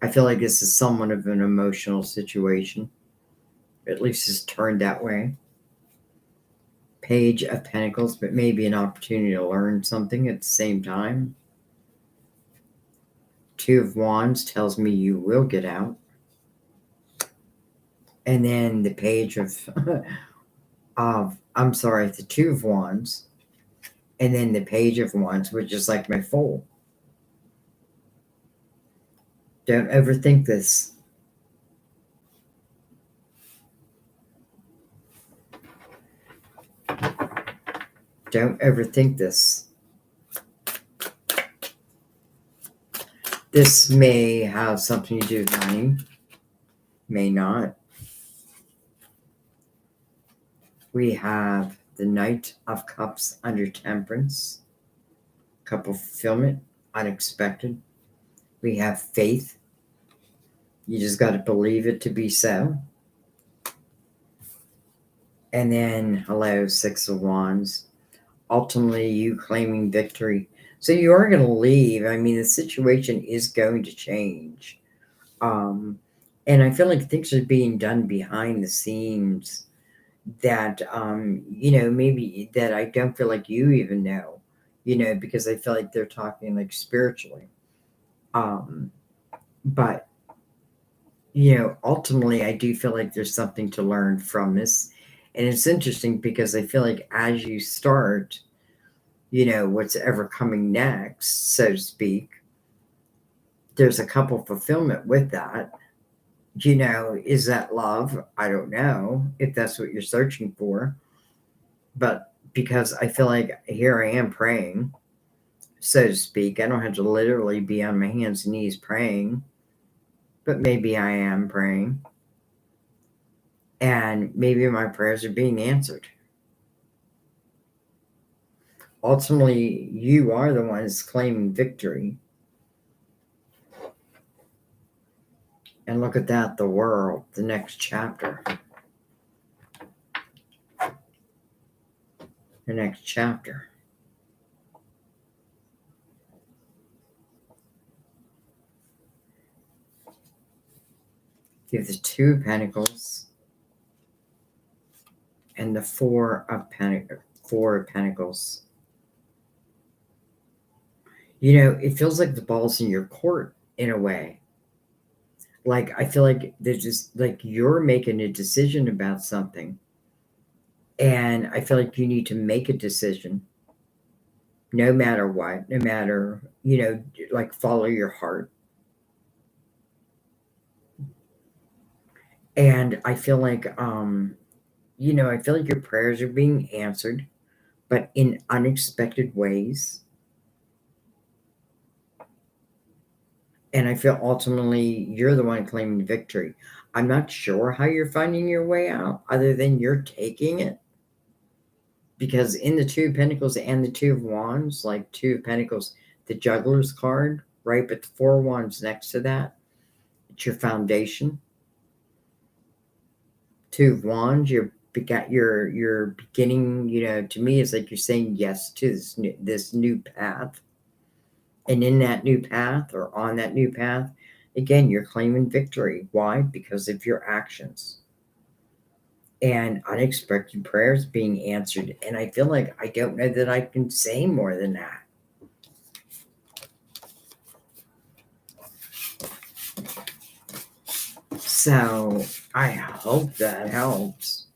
I feel like this is somewhat of an emotional situation. At least it's turned that way. Page of Pentacles, but maybe an opportunity to learn something at the same time. Two of Wands tells me you will get out. And then the page of, the Two of Wands. And then the Page of Wands, which is like my Fool. Don't overthink this. Don't overthink this. This may have something to do with money. May not. We have the Knight of Cups under Temperance. Couple fulfillment, unexpected. We have faith. You just got to believe it to be so. And then, hello, Six of Wands. Ultimately, you claiming victory. So you are going to leave. I mean, the situation is going to change. And I feel like things are being done behind the scenes that, maybe that I don't feel like you even know, because I feel like they're talking like spiritually. But, ultimately, I do feel like there's something to learn from this. And it's interesting because I feel like as you start, what's ever coming next, so to speak, there's a couple fulfillment with that. Is that love? I don't know if that's what you're searching for. But because I feel like here I am praying, so to speak. I don't have to literally be on my hands and knees praying, but maybe I am praying. And maybe my prayers are being answered. Ultimately, you are the ones claiming victory. And look at that, the world, the next chapter. The next chapter. You have the Two of Pentacles and the Four of Pentacles. It feels like the ball's in your court in a way. Like, I feel like there's just like you're making a decision about something. And I feel like you need to make a decision no matter what, no matter, like follow your heart. And I feel like, I feel like your prayers are being answered, but in unexpected ways. And I feel ultimately you're the one claiming victory. I'm not sure how you're finding your way out other than you're taking it. Because in the Two of Pentacles and the Two of Wands, like Two of Pentacles, the Juggler's card, right? But the Four of Wands next to that, it's your foundation. Two of Wands, you're beginning, to me, it's like you're saying yes to this new path. And in that new path or on that new path, again, you're claiming victory. Why? Because of your actions. And unexpected prayers being answered. And I feel like I don't know that I can say more than that. So I hope that helps.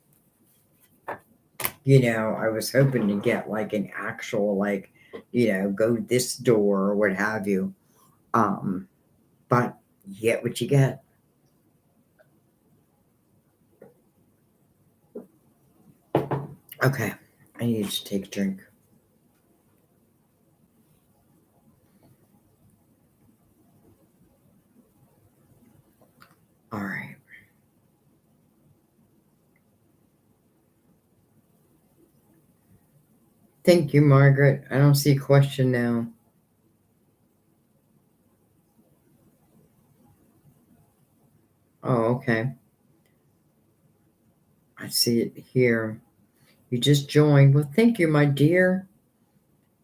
I was hoping to get like an actual, like, go this door or what have you. But you get what you get. Okay, I need to take a drink. Thank you, Margaret. I don't see a question now. Oh, okay. I see it here. You just joined. Well, thank you, my dear.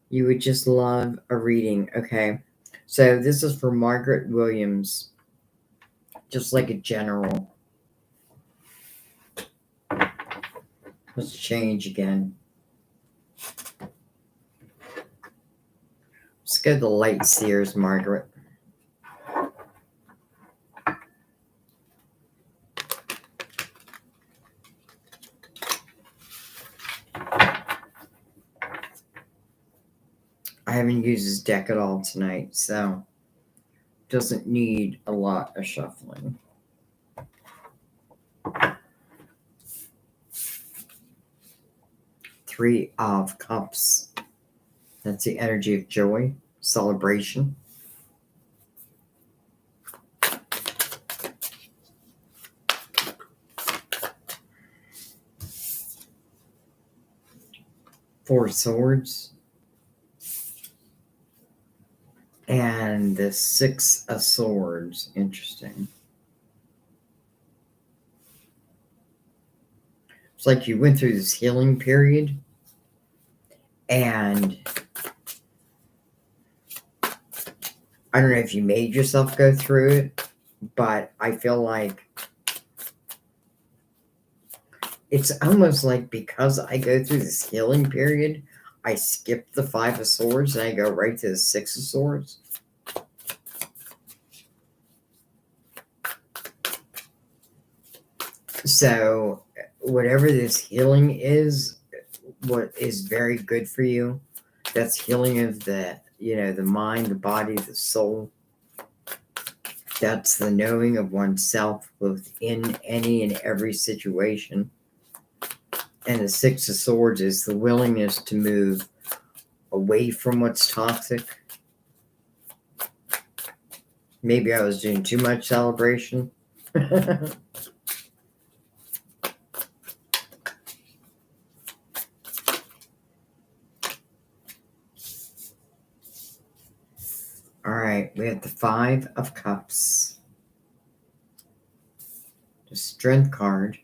You would just love a reading. Okay. So this is for Margaret Williams, just like a general. Let's change again. Let's go to the light seers, Margaret. I haven't used this deck at all tonight, so doesn't need a lot of shuffling. Three of Cups. That's the energy of joy, celebration. Four Swords. And the Six of Swords. Interesting. It's like you went through this healing period, and I don't know if you made yourself go through it, but I feel like it's almost like because I go through this healing period, I skip the Five of Swords and I go right to the Six of Swords. So whatever this healing is, what is very good for you, that's healing of the, the mind, the body, the soul. That's the knowing of oneself within any and every situation. And the Six of Swords is the willingness to move away from what's toxic. Maybe I was doing too much celebration. All right, we have the Five of Cups. The Strength card.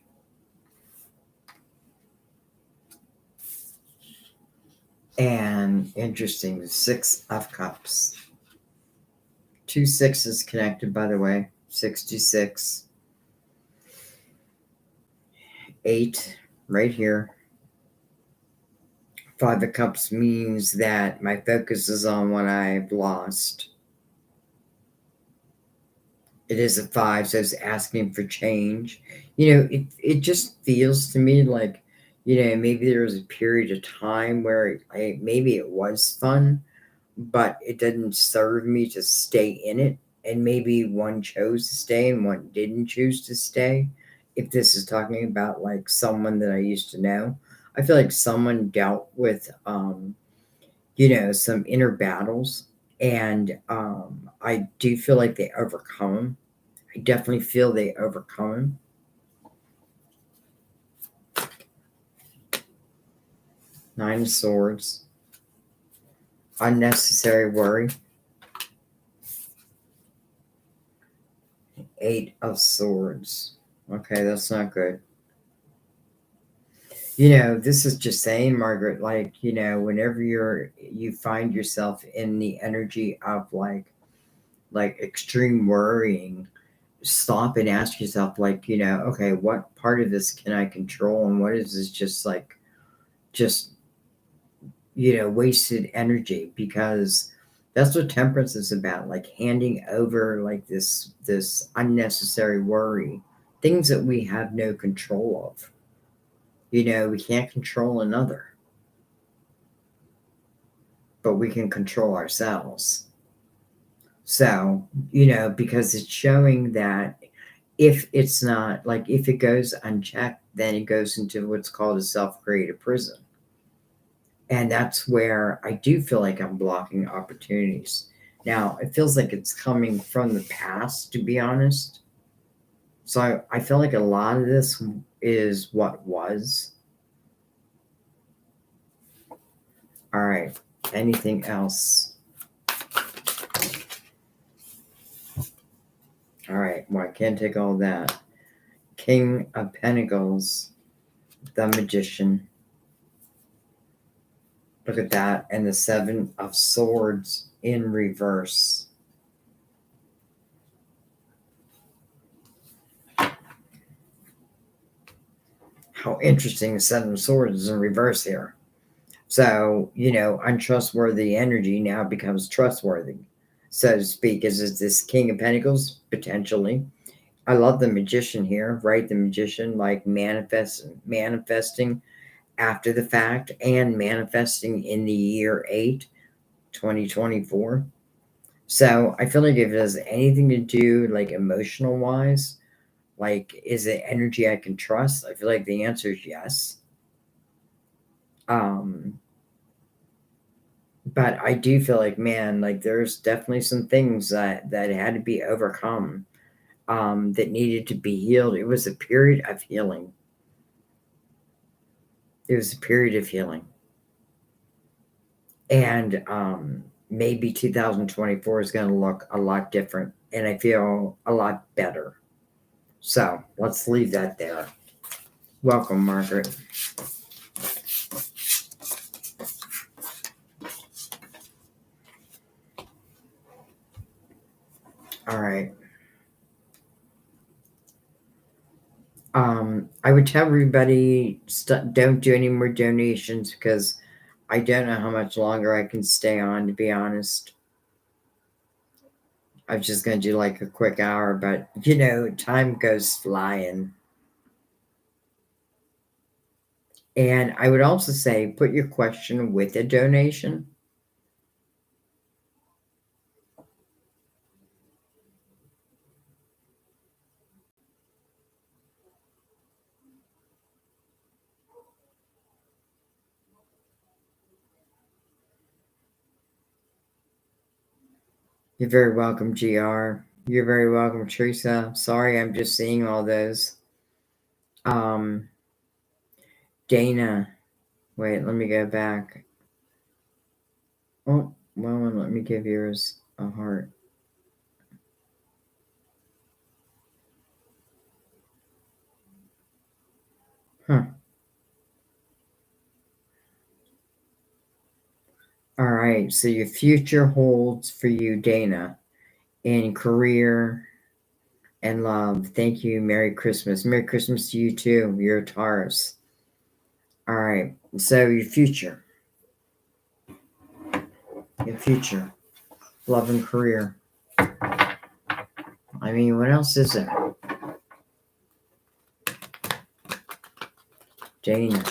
And interesting, the Six of Cups. Two sixes connected, by the way. 66. 8 right here. Five of Cups means that my focus is on what I've lost. It is a 5, so it's asking for change. It just feels to me like, maybe there was a period of time where maybe it was fun, but it didn't serve me to stay in it. And maybe one chose to stay and one didn't choose to stay. If this is talking about like someone that I used to know, I feel like someone dealt with, some inner battles. And I do feel like they overcome them. I definitely feel they overcome them. Nine of Swords. Unnecessary worry. Eight of Swords. Okay, that's not good. This is just saying, Margaret, like, whenever you find yourself in the energy of like extreme worrying, stop and ask yourself, like, okay, what part of this can I control and what is this just wasted energy? Because that's what temperance is about, like handing over like this unnecessary worry, things that we have no control of. We can't control another, but we can control ourselves. So, because it's showing that if it's not, like, if it goes unchecked, then it goes into what's called a self-created prison. And that's where I do feel like I'm blocking opportunities. Now, it feels like it's coming from the past, to be honest. So I feel like a lot of this is what was. All right. Anything else? All right. Well, I can't take all that. King of Pentacles, the Magician. Look at that. And the Seven of Swords in reverse. How interesting, the Seven of Swords is in reverse here. So, untrustworthy energy now becomes trustworthy, so to speak. Is it this King of Pentacles? Potentially. I love the Magician here, right? The Magician, like manifesting after the fact and manifesting in the year 8, 2024. So I feel like if it has anything to do, like emotional wise, like, is it energy I can trust? I feel like the answer is yes. But I do feel like, man, like there's definitely some things that had to be overcome, that needed to be healed. It was a period of healing. It was a period of healing. And maybe 2024 is going to look a lot different, and I feel a lot better. So let's leave that there. Welcome, Margaret. All right. I would tell everybody, don't do any more donations, because I don't know how much longer I can stay on, to be honest. I was just going to do like a quick hour, but time goes flying. And I would also say, put your question with a donation. You're very welcome, GR. You're very welcome, Teresa. Sorry, I'm just seeing all those. Dana. Wait, let me go back. Oh, well, let me give yours a heart. Huh. All right, so your future holds for you, Dana, in career and love. Thank you. Merry Christmas. Merry Christmas to you too. You're a Taurus. All right, so your future. Your future. Love and career. I mean, what else is there? Dana.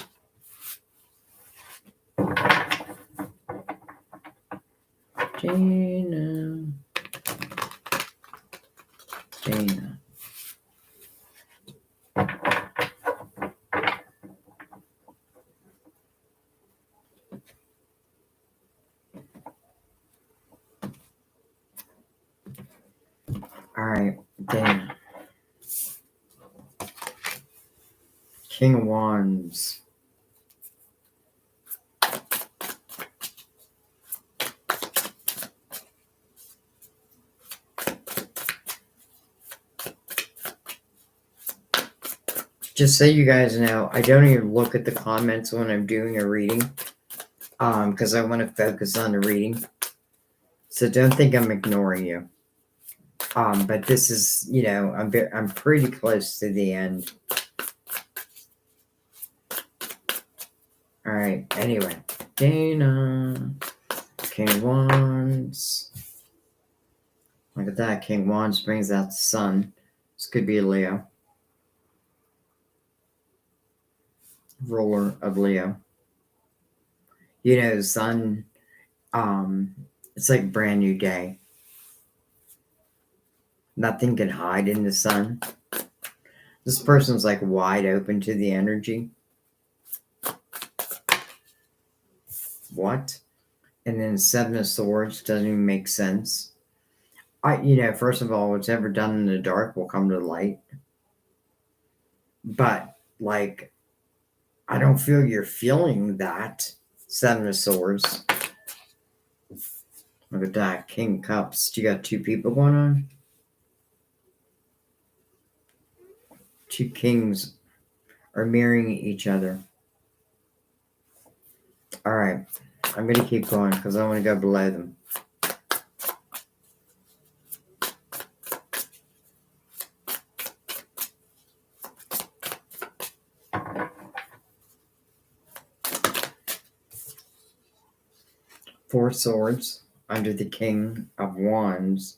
Dana. Dana. All right, Dana. King of Wands. Just so you guys know, I don't even look at the comments when I'm doing a reading, because I want to focus on the reading. So don't think I'm ignoring you. But this is, I'm pretty close to the end. All right. Anyway, Dana, King of Wands. Look at that. King of Wands brings out the sun. This could be a Leo. Ruler of Leo. The sun, it's like a brand new day. Nothing can hide in the sun. This person's like wide open to the energy. What? And then Seven of Swords doesn't even make sense. First of all, what's ever done in the dark will come to light. But, like, I don't feel you're feeling that. Seven of Swords. Look at that. King of Cups. You got two people going on? Two kings are mirroring each other. All right. I'm going to keep going because I want to go below them. Four Swords under the King of Wands.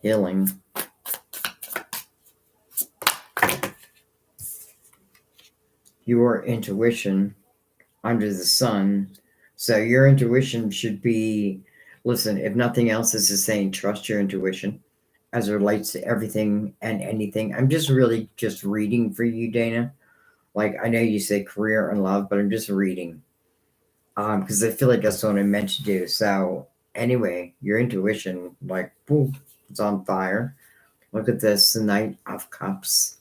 Healing. Your intuition under the Sun. So your intuition should be, listen, if nothing else, this is saying trust your intuition as it relates to everything and anything. I'm just really just reading for you, Dana. Like, I know you say career and love, but I'm just reading. Because I feel like that's what I meant to do. So anyway, your intuition, like, boom, it's on fire. Look at this, the Knight of Cups.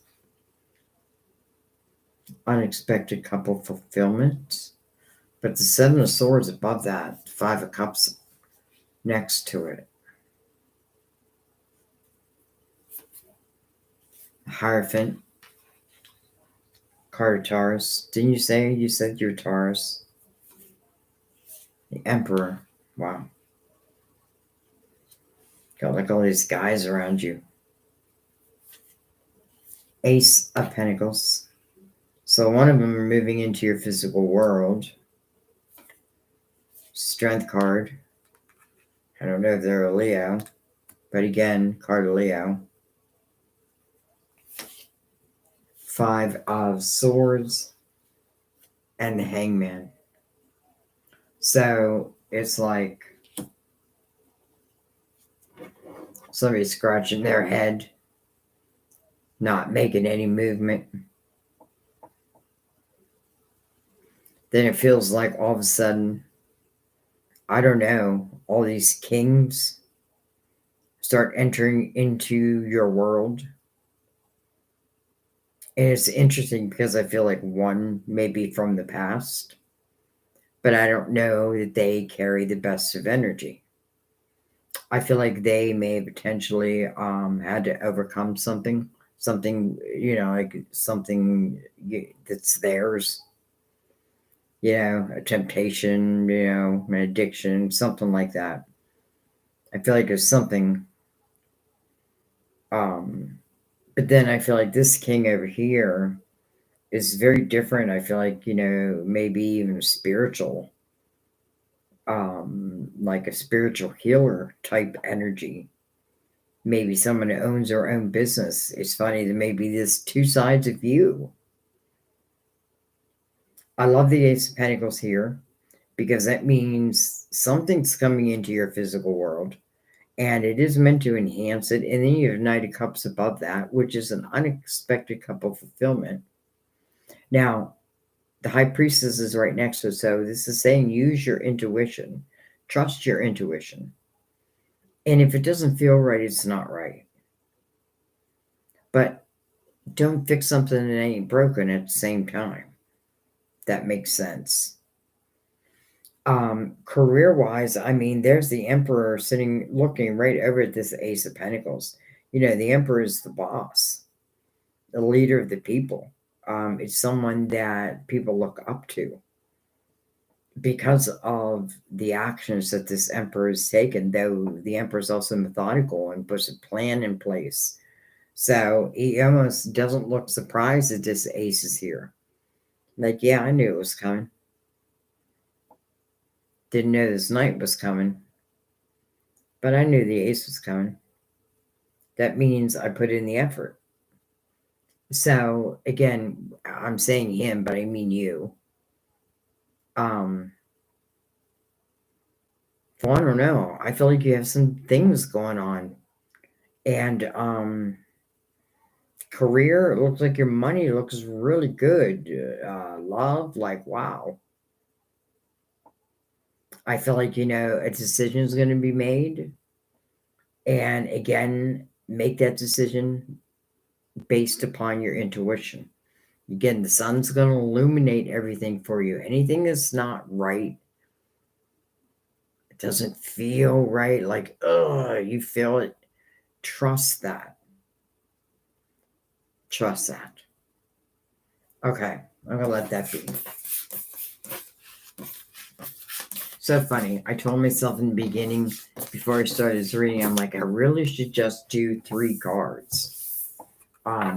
Unexpected couple fulfillment. But the Seven of Swords above that, Five of Cups next to it. Hierophant. Card of Taurus. Didn't you say you said you're Taurus? The Emperor. Wow. Got like all these guys around you. Ace of Pentacles. So one of them are moving into your physical world. Strength card. I don't know if they're a Leo, but again, card of Leo. Five of Swords and the Hangman. So it's like somebody scratching their head, not making any movement. Then it feels like all of a sudden, I don't know, all these kings start entering into your world. And it's interesting because I feel like one may be from the past, but I don't know that they carry the best of energy. I feel like they may potentially had to overcome something, like something that's theirs. A temptation, an addiction, something like that. I feel like there's something. But then I feel like this king over here is very different. I feel like, maybe even spiritual, like a spiritual healer type energy. Maybe someone who owns their own business. It's funny that maybe there's two sides of you. I love the Ace of Pentacles here because that means something's coming into your physical world and it is meant to enhance it. And then you have Knight of Cups above that, which is an unexpected couple fulfillment. Now, the High Priestess is right next to it. So this is saying use your intuition. Trust your intuition. And if it doesn't feel right, it's not right. But don't fix something that ain't broken at the same time. That makes sense. Career-wise, I mean, there's the Emperor sitting, looking right over at this Ace of Pentacles. The Emperor is the boss, the leader of the people. It's someone that people look up to because of the actions that this Emperor has taken, though the Emperor is also methodical and puts a plan in place. So he almost doesn't look surprised that this Ace is here. Like, yeah, I knew it was coming. Didn't know this Knight was coming. But I knew the Ace was coming. That means I put in the effort. So, again, I'm saying him, but I mean you. Well, I don't know. I feel like you have some things going on. And career, it looks like your money looks really good. Love, like, wow. I feel like, a decision is going to be made. And again, make that decision based upon your intuition. Again, the sun's going to illuminate everything for you. Anything that's not right, it doesn't feel right, like, you feel it. Trust that. Trust that. Okay, I'm going to let that be. So funny. I told myself in the beginning, before I started this reading, I'm like, I really should just do 3 cards.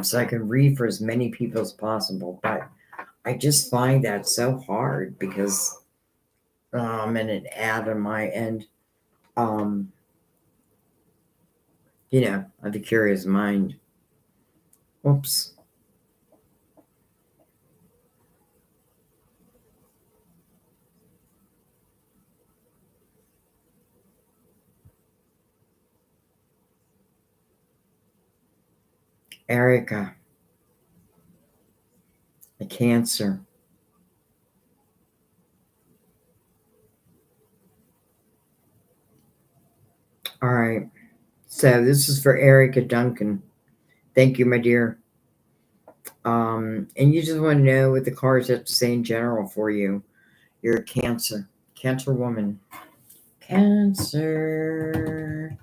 So I can read for as many people as possible. But I just find that so hard because I'm in an ad on my end. You know, I have a curious mind. Whoops. Erica, a Cancer. All right. So this is for Erica Duncan. Thank you, my dear. And you just want to know what the cards have to say in general for you. You're a Cancer. Cancer woman. Cancer.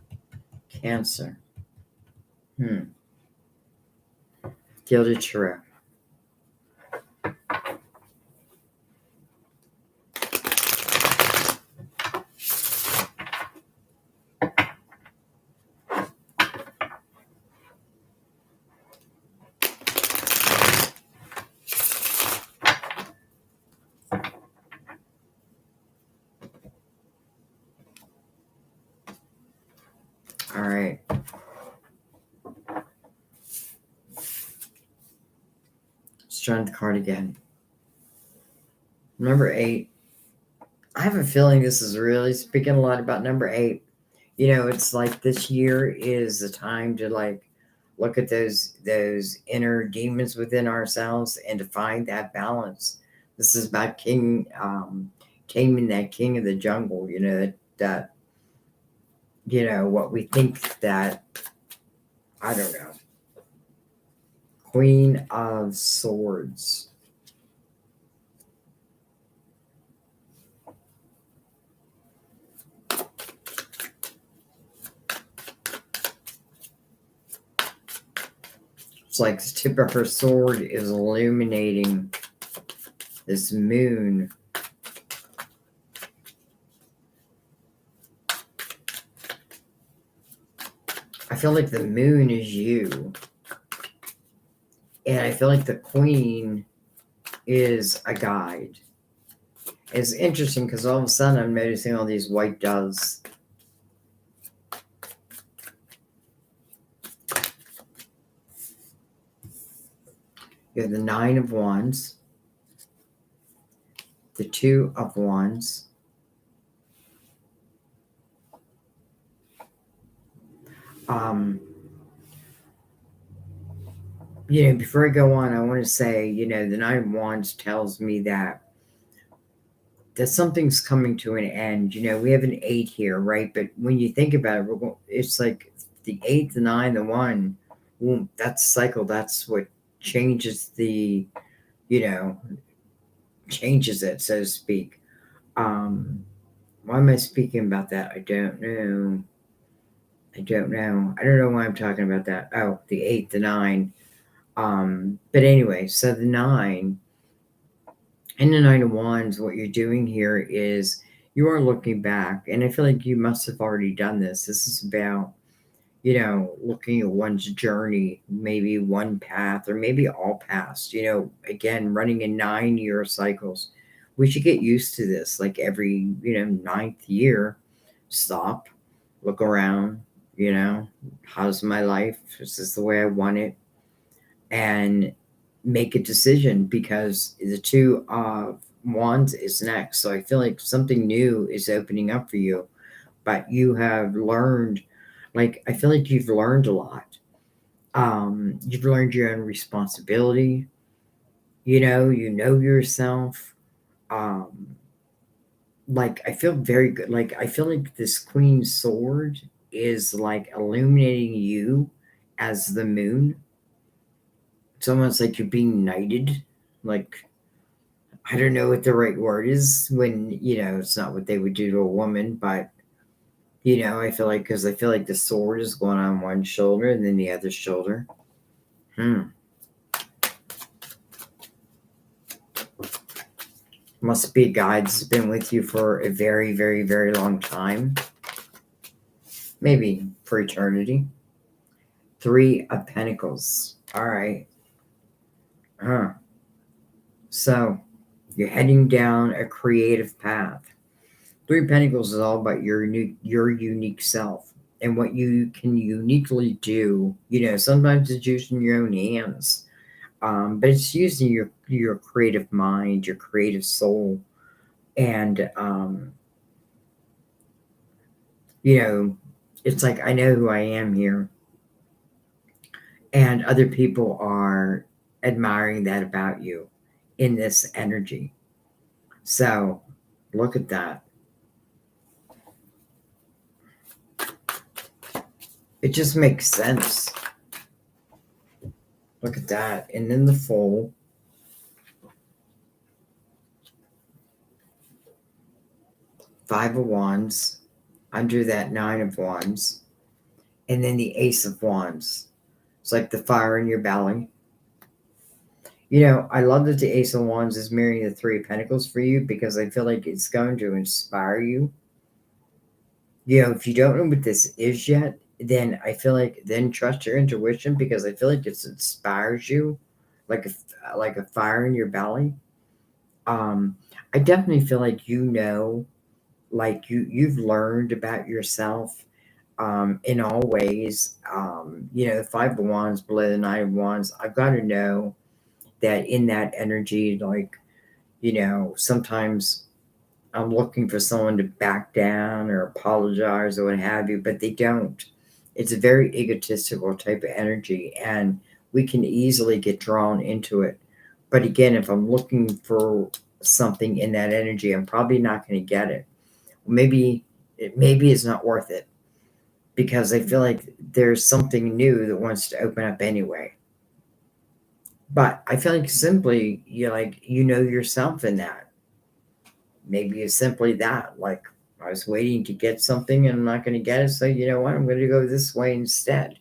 Cancer. Gilded Tarot. All right. Let's try the card again. Number 8. I have a feeling this is really speaking a lot about number 8. You know, it's like this year is the time to like look at those inner demons within ourselves and to find that balance. This is about taming that king of the jungle. You know that you know what we think that, I don't know. Queen of Swords. It's like the tip of her sword is illuminating this moon. I feel like the moon is you. And I feel like the queen is a guide. It's interesting because all of a sudden I'm noticing all these white doves. You have the 9 of Wands, the 2 of Wands, you know, before I go on, I want to say, you know, the 9 of Wands tells me that something's coming to an end. You know, we have an 8 here, right? But when you think about it, it's like the 8, the 9, the 1. Well, that's cycle. That's what changes the, you know, changes it, so to speak. Why am I speaking about that? I don't know. I don't know why I'm talking about that. Oh, the 8, the 9. But anyway, so the 9 and the 9 of Wands, what you're doing here is you are looking back, and I feel like you must have already done this. This is about, you know, looking at one's journey, maybe one path or maybe all paths, you know, again, running in 9-year cycles. We should get used to this. Like every, you know, 9th year, stop, look around, you know, how's my life? Is this the way I want it? And make a decision, because the 2 of Wands is next. So I feel like something new is opening up for you, but you have learned, like, I feel like you've learned a lot. You've learned your own responsibility. You know yourself. Like, I feel very good. Like, I feel like this Queen's Sword is like illuminating you as the moon. It's almost like you're being knighted. Like, I don't know what the right word is when, it's not what they would do to a woman, but, I feel like, because I feel like the sword is going on one shoulder and then the other shoulder. Must be a guy that's been with you for a very, very, very long time. Maybe for eternity. 3 of Pentacles. All right. So, you're heading down a creative path. 3 of Pentacles is all about your unique self and what you can uniquely do. Sometimes it's using your own hands, but it's using your creative mind, your creative soul, and it's like, I know who I am here, and other people are admiring that about you in this energy. So look at that. It just makes sense. Look at that. And then the Fool. Five of Wands. Under that, 9 of Wands. And then the Ace of Wands. It's like the fire in your belly. I love that the Ace of Wands is mirroring the 3 of Pentacles for you, because I feel like it's going to inspire you. If you don't know what this is yet, then I feel like then trust your intuition, because I feel like it inspires you like a fire in your belly. I definitely feel like like you've learned about yourself in all ways. The 5 of Wands below the 9 of Wands, I've got to know that in that energy, like, sometimes I'm looking for someone to back down or apologize or what have you, but they don't. It's a very egotistical type of energy, and we can easily get drawn into it. But again, if I'm looking for something in that energy, I'm probably not going to get it. Maybe it's not worth it, because I feel like there's something new that wants to open up anyway. But I feel like simply yourself in that. Maybe it's simply that, like, I was waiting to get something and I'm not going to get it, so you know what, I'm going to go this way instead.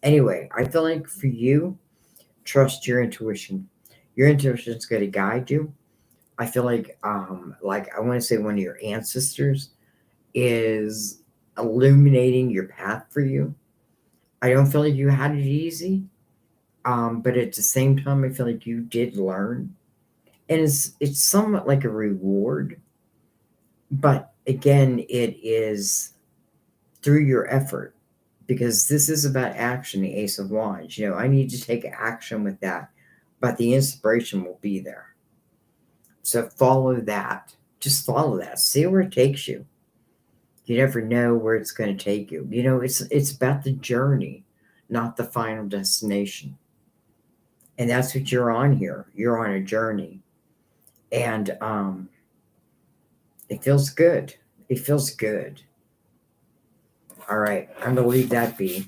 Anyway, I feel like for you, trust your intuition. Your intuition is going to guide you. I feel like I want to say one of your ancestors is illuminating your path for you. I don't feel like you had it easy, but at the same time, I feel like you did learn, and it's somewhat like a reward. But again, it is through your effort, because this is about action, the Ace of Wands. I need to take action with that, but the inspiration will be there. So follow that. Just follow that. See where it takes you. You never know where it's going to take you. It's about the journey, not the final destination. And that's what you're on here. You're on a journey. And it feels good. It feels good. All right, I'm going to leave that be.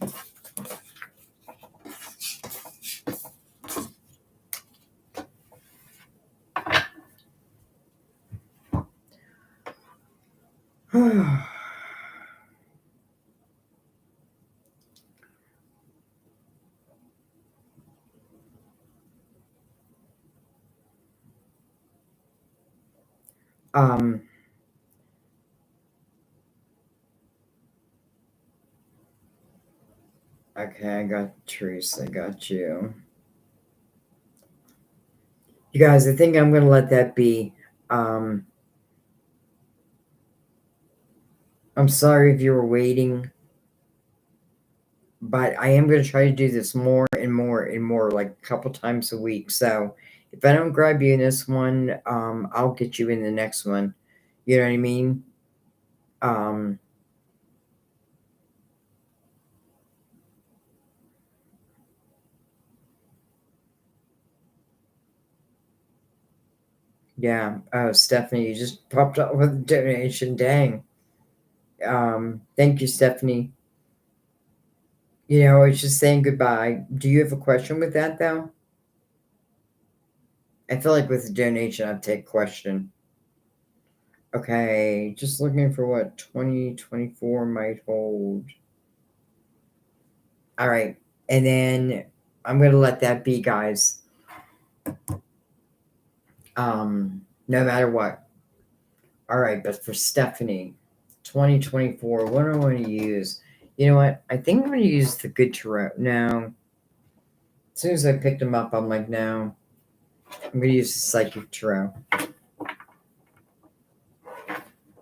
Okay, I got Teresa, I got you. You guys, I think I'm going to let that be. I'm sorry if you were waiting, but I am going to try to do this more and more and more, like a couple times a week. So if I don't grab you in this one, I'll get you in the next one. You know what I mean? Yeah. Oh, Stephanie, you just popped up with a donation. Dang. Thank you, Stephanie. I was just saying goodbye. Do you have a question with that, though? I feel like with the donation, I'd take question. Okay, just looking for what 2024 might hold. All right, and then I'm going to let that be, guys. No matter what. All right, but for Stephanie, 2024, what do I want to use? You know what? I think I'm going to use the Good Tarot. No. As soon as I picked them up, I'm like, no. I'm going to use the Psychic Tarot.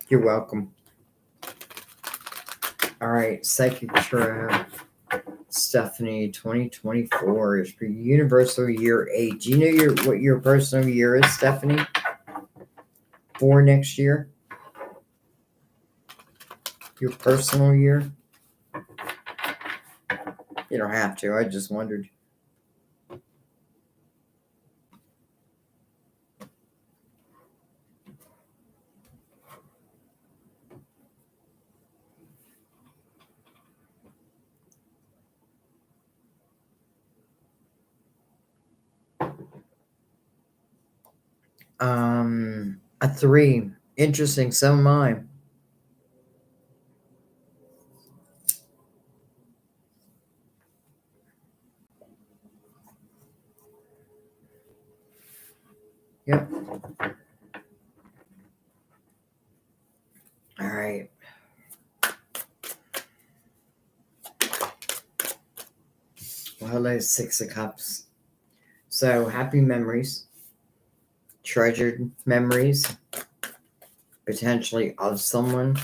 You're welcome. All right, Psychic Tarot. Stephanie, 2024 is for Universal Year 8. Do you know what your personal year is, Stephanie? For next year? Your personal year? You don't have to. I just wondered. A 3. Interesting. So am I. Yep. All right. Well, hello, 6 of Cups. So, happy memories, treasured memories, potentially of someone.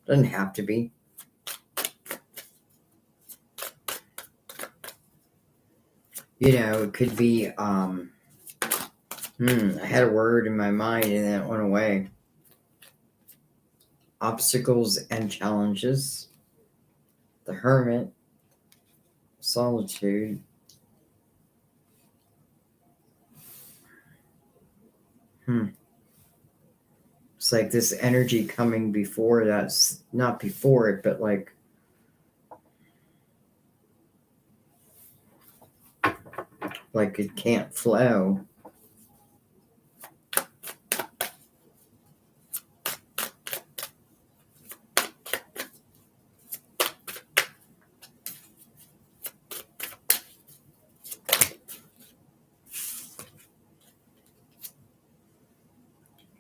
Doesn't have to be. You know, it could be, I had a word in my mind and then it went away. Obstacles and challenges. The Hermit. Solitude. It's like this energy coming before that's not before it, but like it can't flow.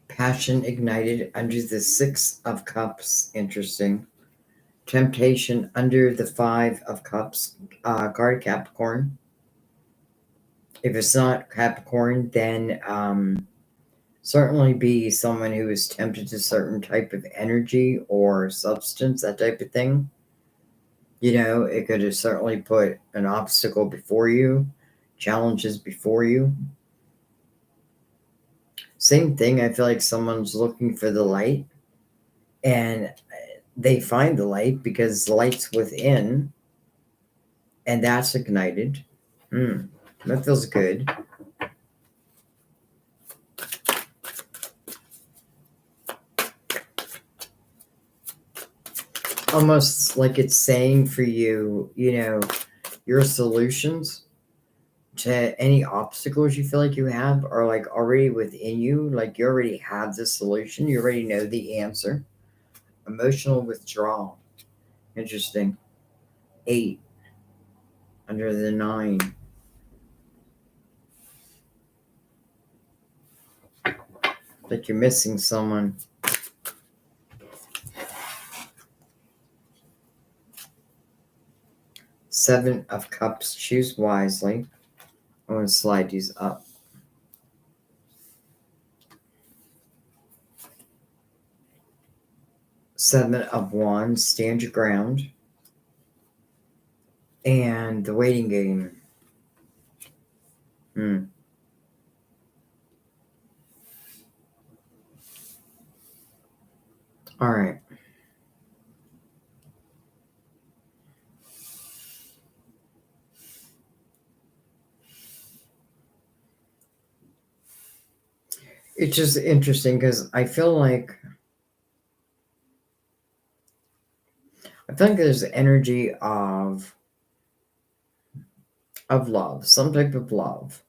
Passion ignited under the 6 of Cups. Interesting. Temptation under the 5 of Cups. Guard Capricorn. If it's not Capricorn, then certainly be someone who is tempted to certain type of energy or substance, that type of thing. You know, it could have certainly put an obstacle before you, challenges before you. Same thing, I feel like someone's looking for the light and they find the light because the light's within and that's ignited. That feels good. Almost like it's saying for you, you know, your solutions to any obstacles you feel like you have are like already within you. Like you already have the solution. You already know the answer. Emotional withdrawal. Interesting. 8 under the 9. Like you're missing someone. Seven of Cups. Choose wisely. I'm going to slide these up. Seven of Wands. Stand your ground. And the waiting game. All right. It's just interesting because I feel like there's energy of love, some type of love.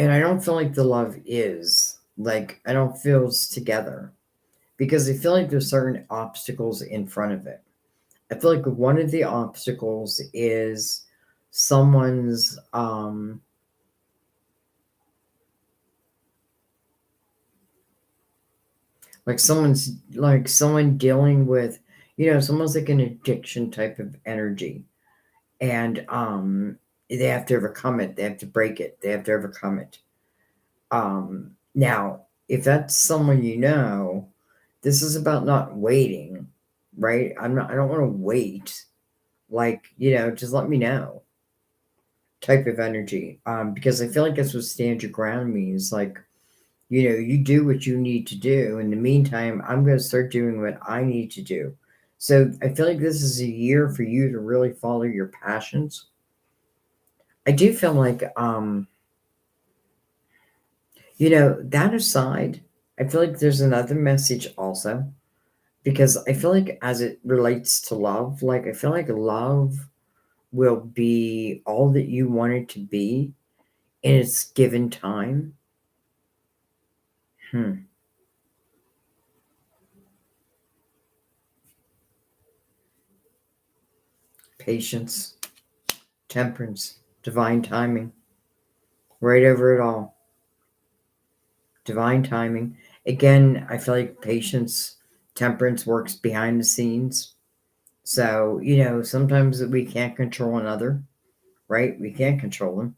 And I don't feel like the love is. Like, I don't feel it's together. Because I feel like there's certain obstacles in front of it. I feel like one of the obstacles is someone's like someone dealing with, it's almost like an addiction type of energy. And they have to overcome it, they have to break it, they have to overcome it. Now, if that's someone this is about not waiting, right? I don't want to wait. Like, just let me know type of energy. Because I feel like that's what stand your ground means. Like, you do what you need to do. In the meantime, I'm going to start doing what I need to do. So I feel like this is a year for you to really follow your passions. I do feel like, that aside, I feel like there's another message also, because I feel like as it relates to love, like I feel like love will be all that you want it to be in its given time. Patience, temperance, divine timing, right over it all. Divine timing. Again, I feel like patience, temperance works behind the scenes. So, sometimes we can't control another, right? We can't control them.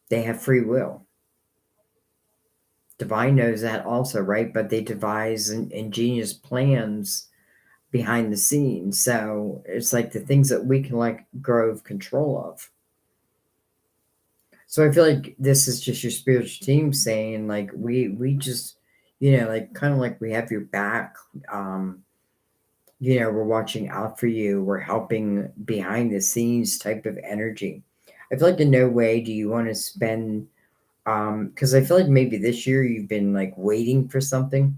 They have free will. Divine knows that also, right? But they devise ingenious plans behind the scenes. So it's like the things that we can like grow control of. So I feel like this is just your spiritual team saying like we just like kind of like we have your back. We're watching out for you. We're helping behind the scenes type of energy. I feel like in no way do you want to spend because I feel like maybe this year you've been like waiting for something,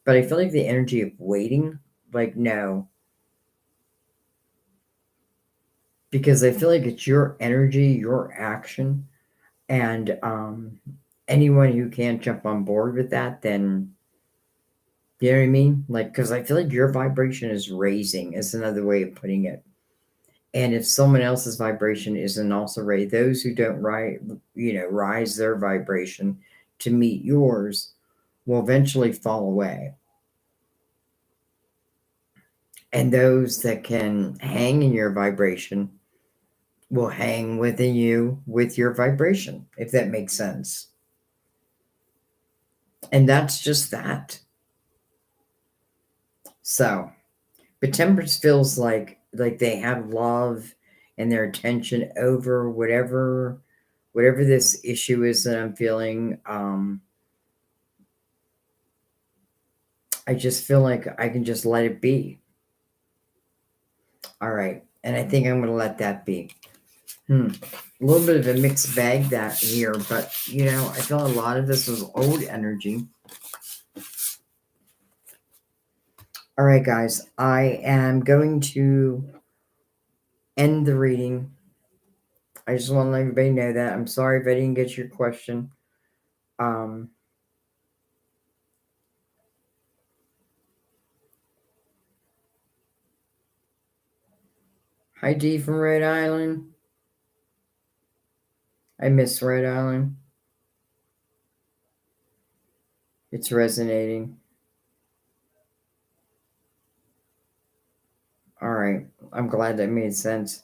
but I feel like the energy of waiting, like no, because I feel like it's your energy, your action, and anyone who can't jump on board with that, then you know what I mean? Like, because I feel like your vibration is raising, is another way of putting it. And if someone else's vibration isn't also raised, those who don't rise their vibration to meet yours will eventually fall away. And those that can hang in your vibration will hang within you with your vibration, if that makes sense. And that's just that. So, but temperance feels like they have love and their attention over whatever this issue is that I'm feeling. I just feel like I can just let it be. All right. And I think I'm going to let that be. A little bit of a mixed bag that here, but I feel a lot of this was old energy. All right, guys, I am going to end the reading. I just want to let everybody know that. I'm sorry if I didn't get your question. Hi, D from Rhode Island. I miss Rhode Island. It's resonating. All right. I'm glad that made sense.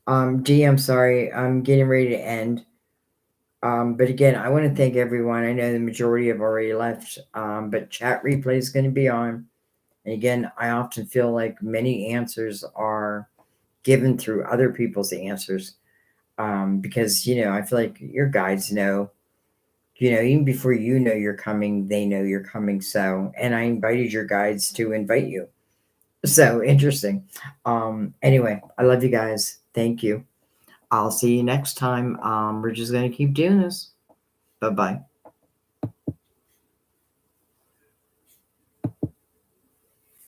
D, I'm sorry. I'm getting ready to end. But again, I want to thank everyone. I know the majority have already left, but chat replay is going to be on. And again, I often feel like many answers are given through other people's answers, because I feel like your guides know, even before you're coming, they know you're coming. So, and I invited your guides to invite you. So interesting. Anyway, I love you guys. Thank you. I'll see you next time. We're just going to keep doing this. Bye-bye.